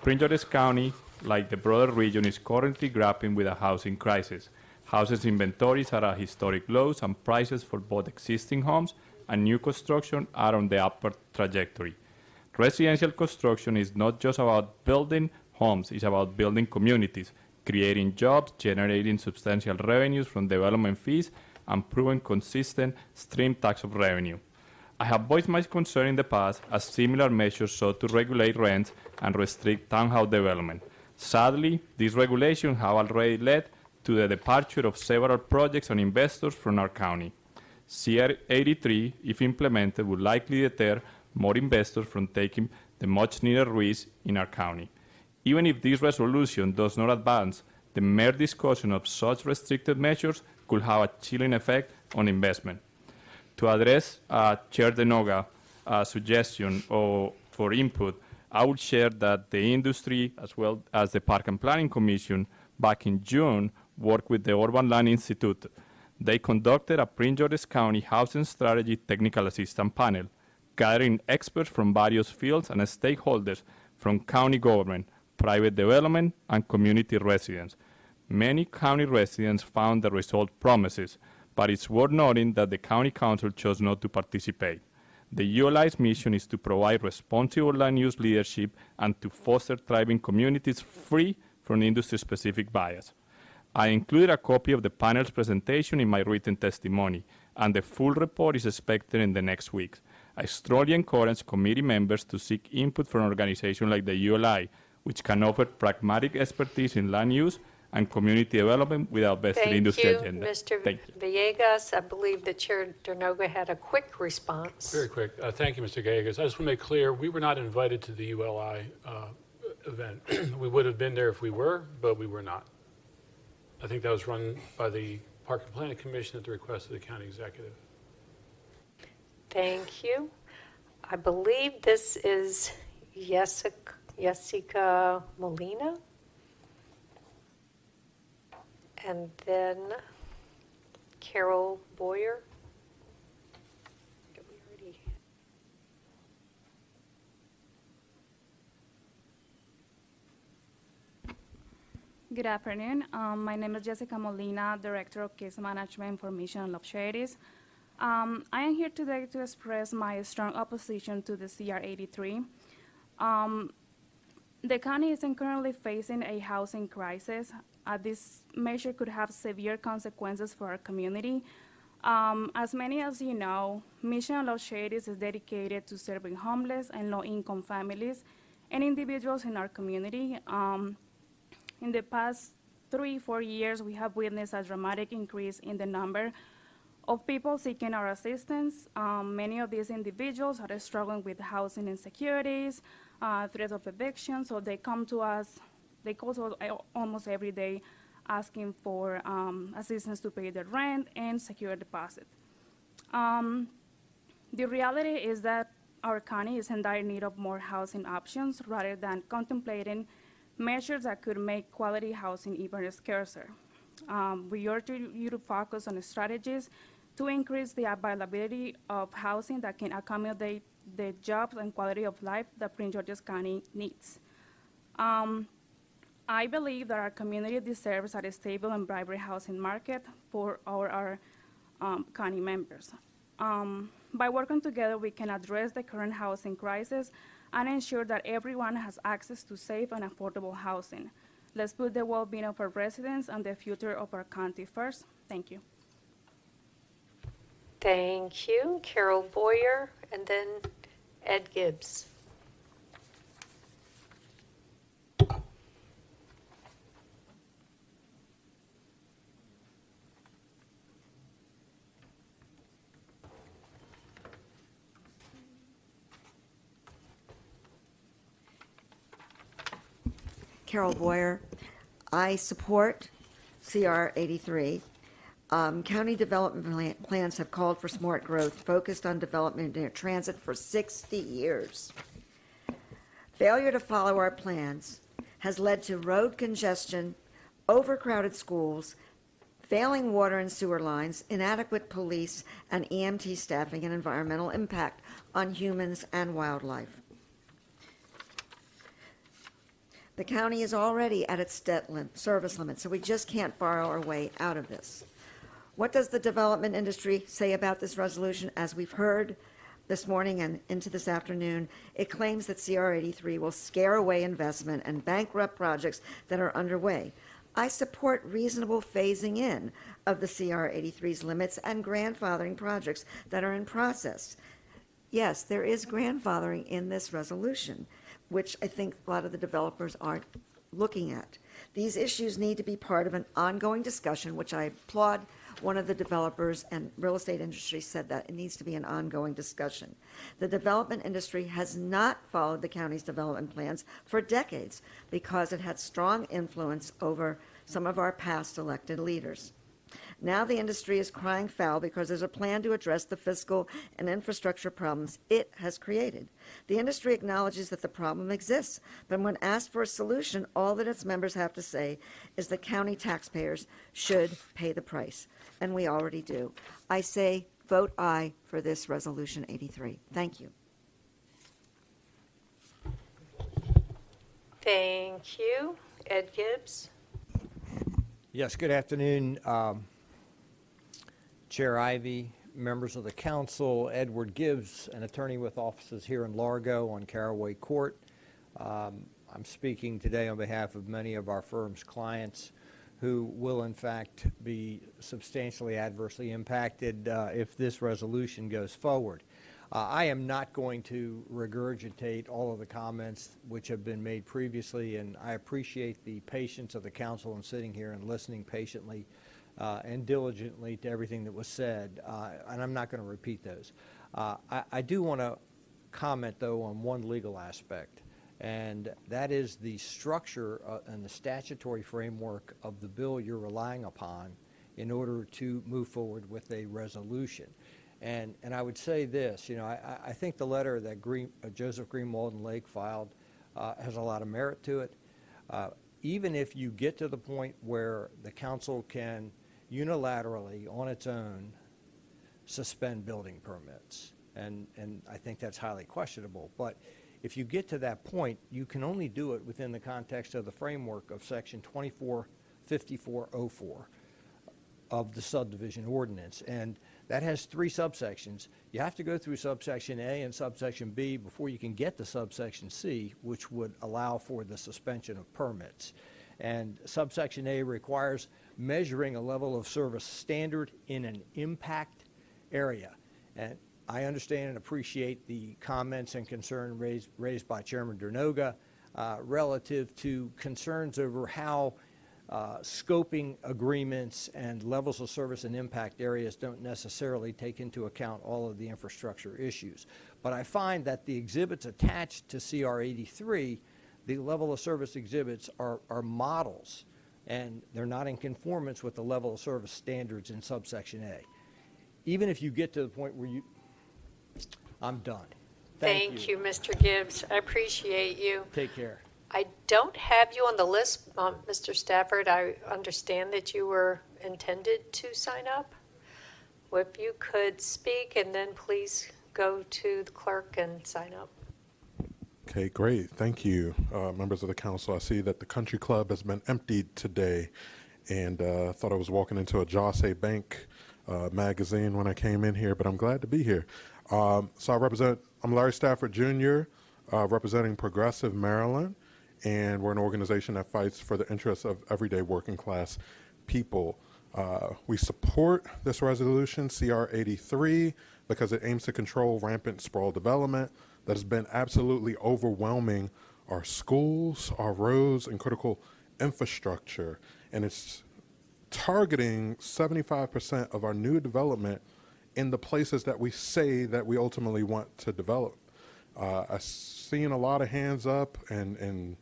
Prince George's County, like the broader region, is currently grappling with a housing crisis. Houses inventories are at historic lows, and prices for both existing homes and new construction are on the upward trajectory. Residential construction is not just about building homes, it's about building communities, creating jobs, generating substantial revenues from development fees, and proving consistent stream types of revenue. I have voiced my concern in the past as similar measures sought to regulate rents and restrict townhouse development. Sadly, these regulations have already led to the departure of several projects and investors from our county. CR 83, if implemented, would likely deter more investors from taking the much-needed risk in our county. Even if this resolution does not advance, the mere discussion of such restricted measures could have a chilling effect on investment. To address Chair DeNoga's suggestion for input, I would share that the industry, as well as the Park and Planning Commission, back in June, worked with the Urban Land Institute. They conducted a Prince George's County Housing Strategy Technical Assistance Panel, gathering experts from various fields and stakeholders from county government, private development, and community residents. Many county residents found the result promises, but it's worth noting that the county council chose not to participate. The ULI's mission is to provide responsible land use leadership and to foster thriving communities free from industry-specific bias. I included a copy of the panel's presentation in my written testimony, and the full report is expected in the next weeks. I strongly encourage committee members to seek input from organizations like the ULI, which can offer pragmatic expertise in land use and community development without vested industry agenda. Thank you, Mr. Villegas. I believe that Chair DeNoga had a quick response. Very quick. Thank you, Mr. Villegas. I just want to make clear, we were not invited to the ULI event. We would have been there if we were, but we were not. I think that was run by the Park and Planning Commission at the request of the county executive. Thank you. I believe this is Jessica Molina. And then Carol Boyer. Good afternoon. My name is Jessica Molina, Director of Case Management, Information, and Love Charities. I am here today to express my strong opposition to the CR 83. The county is currently facing a housing crisis. This measure could have severe consequences for our community. As many as you know, Mission and Love Charities is dedicated to serving homeless and low-income families and individuals in our community. In the past 3-4 years, we have witnessed a dramatic increase in the number of people seeking our assistance. Many of these individuals are struggling with housing insecurities, threats of eviction, so they come to us, they call to us almost every day asking for assistance to pay their rent and secure deposit. The reality is that our county is in dire need of more housing options rather than contemplating measures that could make quality housing even scarcer. We urge you to focus on strategies to increase the availability of housing that can accommodate the jobs and quality of life that Prince George's County needs. I believe that our community deserves a stable and vibrant housing market for our county members. By working together, we can address the current housing crisis and ensure that everyone has access to safe and affordable housing. Let's put the well-being of our residents and the future of our county first. Thank you. Thank you, Carol Boyer, and then Ed Gibbs. Carol Boyer. I support CR 83. County development plans have called for smart growth focused on development near transit for 60 years. Failure to follow our plans has led to road congestion, overcrowded schools, failing water and sewer lines, inadequate police and EMT staffing, and environmental impact on humans and wildlife. The county is already at its debt service limit, so we just can't borrow our way out of this. What does the development industry say about this resolution? As we've heard this morning and into this afternoon, it claims that CR 83 will scare away investment and bankrupt projects that are underway. I support reasonable phasing in of the CR 83's limits and grandfathering projects that are in process. Yes, there is grandfathering in this resolution, which I think a lot of the developers aren't looking at. These issues need to be part of an ongoing discussion, which I applaud. One of the developers and real estate industry said that it needs to be an ongoing discussion. The development industry has not followed the county's development plans for decades because it had strong influence over some of our past elected leaders. Now the industry is crying foul because there's a plan to address the fiscal and infrastructure problems it has created. The industry acknowledges that the problem exists, but when asked for a solution, all that its members have to say is the county taxpayers should pay the price, and we already do. I say vote aye for this Resolution 83. Thank you. Thank you. Ed Gibbs. Yes, good afternoon, Chair Ivey, members of the council. Edward Gibbs, an attorney with offices here in Largo on Caraway Court. I'm speaking today on behalf of many of our firm's clients who will in fact be substantially adversely impacted if this resolution goes forward. I am not going to regurgitate all of the comments which have been made previously, and I appreciate the patience of the council in sitting here and listening patiently and diligently to everything that was said, and I'm not going to repeat those. I do want to comment, though, on one legal aspect, and that is the structure and the statutory framework of the bill you're relying upon in order to move forward with a resolution. And I would say this, you know, I think the letter that Joseph Green Malden Lake filed has a lot of merit to it. Even if you get to the point where the council can unilaterally, on its own, suspend building permits, and I think that's highly questionable, but if you get to that point, you can only do it within the context of the framework of Section 245404 of the subdivision ordinance. And that has 3 subsections. You have to go through subsection A and subsection B before you can get to subsection C, which would allow for the suspension of permits. And subsection A requires measuring a level of service standard in an impact area. And I understand and appreciate the comments and concern raised by Chairman Dernoga relative to concerns over how scoping agreements and levels of service and impact areas don't necessarily take into account all of the infrastructure issues. But I find that the exhibits attached to CR 83, the level of service exhibits, are models, and they're not in conformance with the level of service standards in subsection A. Even if you get to the point where you, I'm done. Thank you, Mr. Gibbs. I appreciate you. Take care. I don't have you on the list, Mr. Stafford. I understand that you were intended to sign up. If you could speak, and then please go to the clerk and sign up. Okay, great. Thank you, members of the council. I see that the country club has been emptied today, and thought I was walking into a Jose Bank magazine when I came in here, but I'm glad to be here. So I'm Larry Stafford Jr., representing Progressive Maryland, and we're an organization that fights for the interests of everyday working class people. We support this resolution, CR 83, because it aims to control rampant sprawl development that has been absolutely overwhelming our schools, our roads, and critical infrastructure. And it's targeting 75% of our new development in the places that we say that we ultimately want to develop. I've seen a lot of hands up and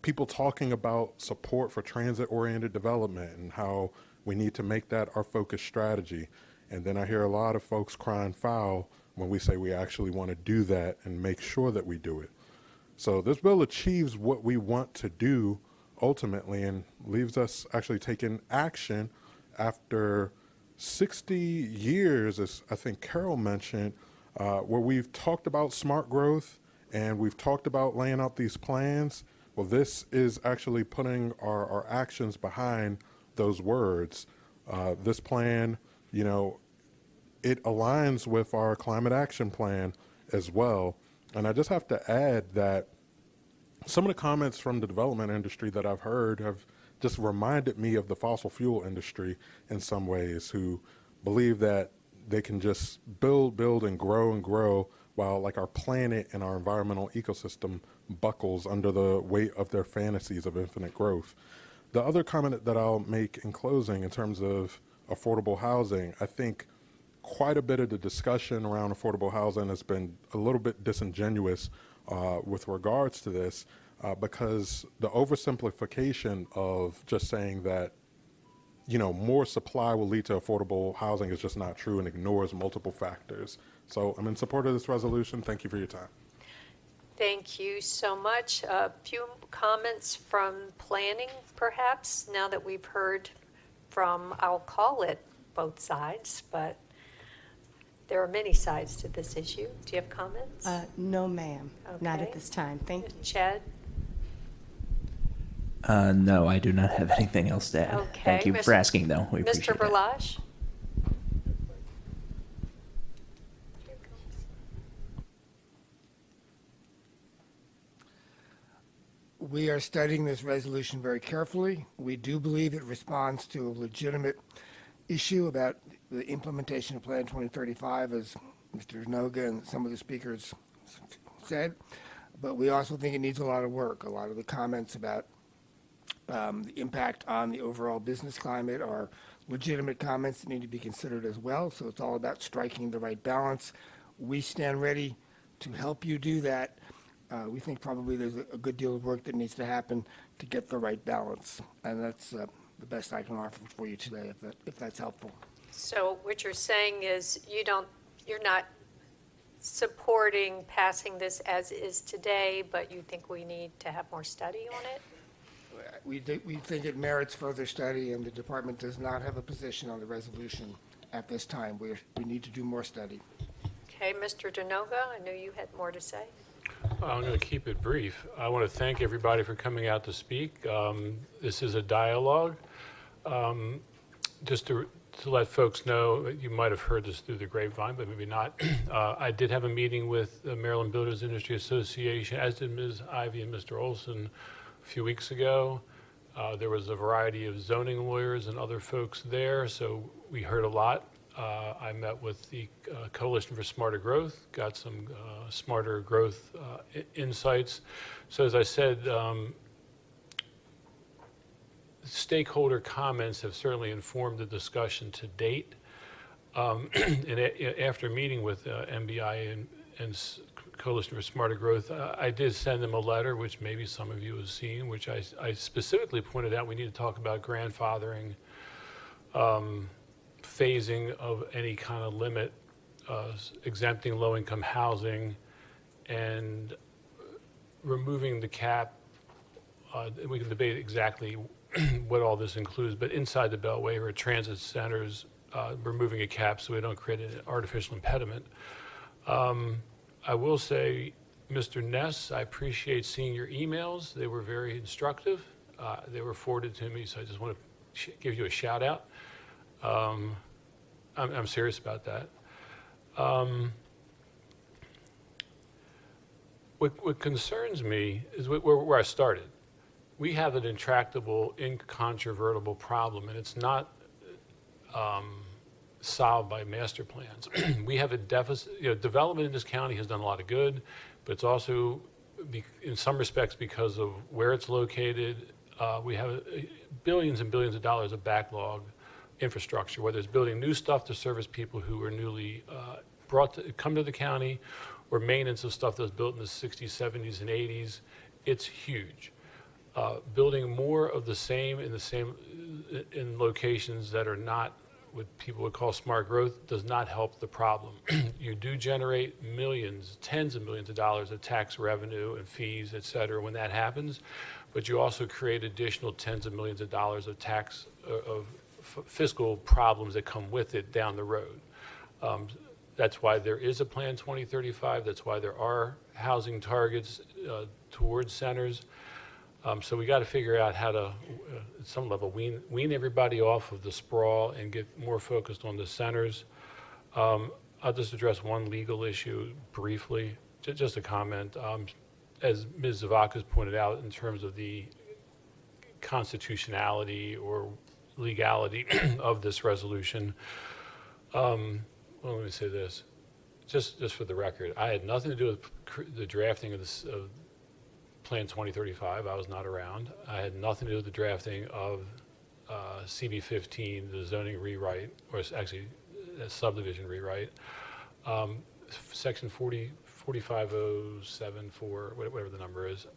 people talking about support for transit-oriented development and how we need to make that our focus strategy. And then I hear a lot of folks crying foul when we say we actually want to do that and make sure that we do it. So this bill achieves what we want to do ultimately and leaves us actually taking action after 60 years, as I think Carol mentioned, where we've talked about smart growth and we've talked about laying out these plans. Well, this is actually putting our actions behind those words. This plan, you know, it aligns with our climate action plan as well. And I just have to add that some of the comments from the development industry that I've heard have just reminded me of the fossil fuel industry in some ways, who believe that they can just build and grow while like our planet and our environmental ecosystem buckles under the weight of their fantasies of infinite growth. The other comment that I'll make in closing in terms of affordable housing, I think quite a bit of the discussion around affordable housing has been a little bit disingenuous with regards to this because the oversimplification of just saying that, you know, more supply will lead to affordable housing is just not true and ignores multiple factors. So I'm in support of this resolution. Thank you for your time. Thank you so much. A few comments from planning, perhaps, now that we've heard from, I'll call it both sides, but there are many sides to this issue. Do you have comments? No, ma'am. Not Okay. at this time. Thank you. Chad? No, I do not have anything else to add. Okay. Thank you for asking, though. We appreciate Mr. it. Berlage? We are studying this resolution very carefully. We do believe it responds to a legitimate issue about the implementation of Plan 2035, as Mr. Noga and some of the speakers said. But we also think it needs a lot of work. A lot of the comments about the impact on the overall business climate are legitimate comments that need to be considered as well. So it's all about striking the right balance. We stand ready to help you do that. We think probably there's a good deal of work that needs to happen to get the right balance. And that's the best I can offer for you today, if that's helpful. So what you're saying is you're not supporting passing this as is today, but you think we need to have more study on it? We think it merits further study, and the department does not have a position on the resolution at this time. We need to do more study. Okay, Mr. Denoga, I know you had more to say. I'm going to keep it brief. I want to thank everybody for coming out to speak. This is a dialogue. Just to let folks know, you might have heard this through the grapevine, but maybe not. I did have a meeting with the Maryland Builders Industry Association, as did Ms. Ivy and Mr. Olson a few weeks ago. There was a variety of zoning lawyers and other folks there, so we heard a lot. I met with the Coalition for Smarter Growth, got some smarter growth insights. So as I said, stakeholder comments have certainly informed the discussion to date. And after meeting with MBI and Coalition for Smarter Growth, I did send them a letter, which maybe some of you have seen, which I specifically pointed out we need to talk about grandfathering, phasing of any kind of limit, exempting low-income housing, and removing the cap. We can debate exactly what all this includes, but inside the Beltway or transit centers, removing a cap so we don't create an artificial impediment. I will say Mr. Ness, I appreciate seeing your emails. They were very instructive. They were forwarded to me, so I just want to give you a shout out. I'm serious about that. What concerns me is where I started. We have an intractable, incontrovertible problem, and it's not solved by master plans. We have a deficit. Development in this county has done a lot of good, but it's also, in some respects, because of where it's located. We have billions and billions of dollars of backlog infrastructure, whether it's building new stuff to service people who are newly come to the county, or maintenance of stuff that was built in the 60s, 70s, and 80s. It's huge. Building more of the same in locations that are not what people would call smart growth does not help the problem. You do generate millions, tens of millions of dollars of tax revenue and fees, et cetera, when that happens, but you also create additional tens of millions of dollars of fiscal problems that come with it down the road. That's why there is a Plan 2035. That's why there are housing targets towards centers. So we got to figure out how to, at some level, wean everybody off of the sprawl and get more focused on the centers. I'll just address one legal issue briefly, just a comment. As Ms. Zavakis pointed out, in terms of the constitutionality or legality of this resolution, well, let me say this, just for the record, I had nothing to do with the drafting of this Plan 2035. I was not around. I had nothing to do with the drafting of CB 15, the zoning rewrite, or actually a subdivision rewrite. Section 45074, whatever the number is,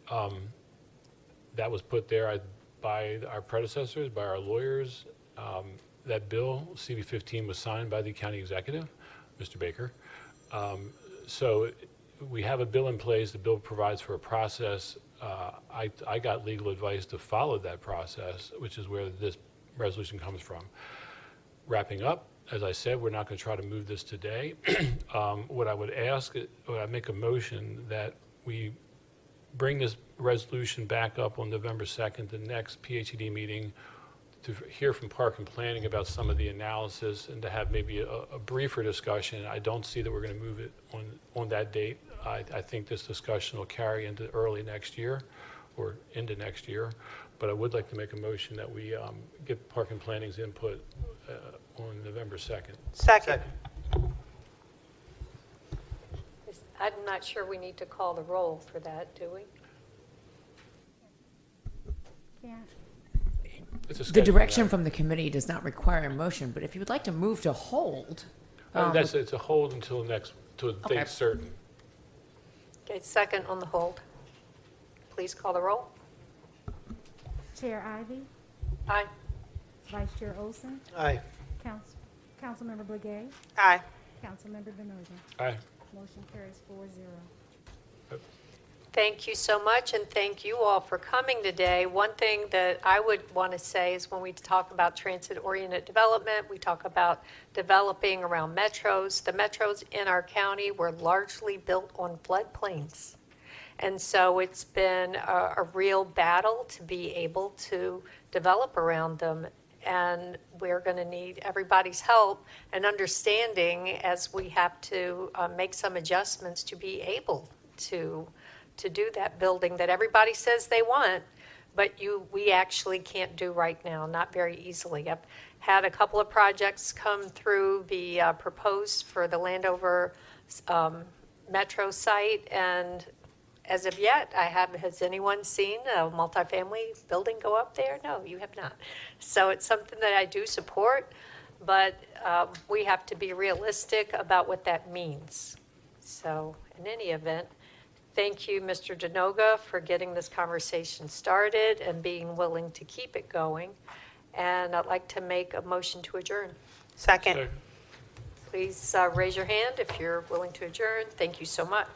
that was put there by our predecessors, by our lawyers. That bill, CB 15, was signed by the county executive, Mr. Baker. So we have a bill in place. The bill provides for a process. I got legal advice to follow that process, which is where this resolution comes from. Wrapping up, as I said, we're not going to try to move this today. What I would ask, I make a motion that we bring this resolution back up on November 2nd, the next PHED meeting, to hear from Park and Planning about some of the analysis and to have maybe a briefer discussion. I don't see that we're going to move it on that date. I think this discussion will carry into early next year or into next year. But I would like to make a motion that we get Park and Planning's input on November 2nd. Second. I'm not sure we need to call the roll for that, do we? Yeah. The direction from the committee does not require a motion, but if you would like to move to hold. It's a hold until a Okay. date certain. Okay, second on the hold. Please call the roll. Chair Ivy, Aye. Vice Chair Olson, Aye. Councilmember Blagay, Aye. Councilmember Benoit. Aye. Motion carries 4-0. Thank you so much, and thank you all for coming today. One thing that I would want to say is when we talk about transit-oriented development, we talk about developing around metros. The metros in our county were largely built on floodplains. And so it's been a real battle to be able to develop around them. And we're going to need everybody's help and understanding as we have to make some adjustments to be able to do that building that everybody says they want, but we actually can't do right now, not very easily. I've had a couple of projects come through, be proposed for the Landover Metro site, and as of yet, has anyone seen a multifamily building go up there? No, you have not. So it's something that I do support, but we have to be realistic about what that means. So in any event, thank you, Mr. Denoga, for getting this conversation started and being willing to keep it going. And I'd like to make a motion to adjourn. Second. Please raise your hand if you're willing to adjourn. Thank you so much.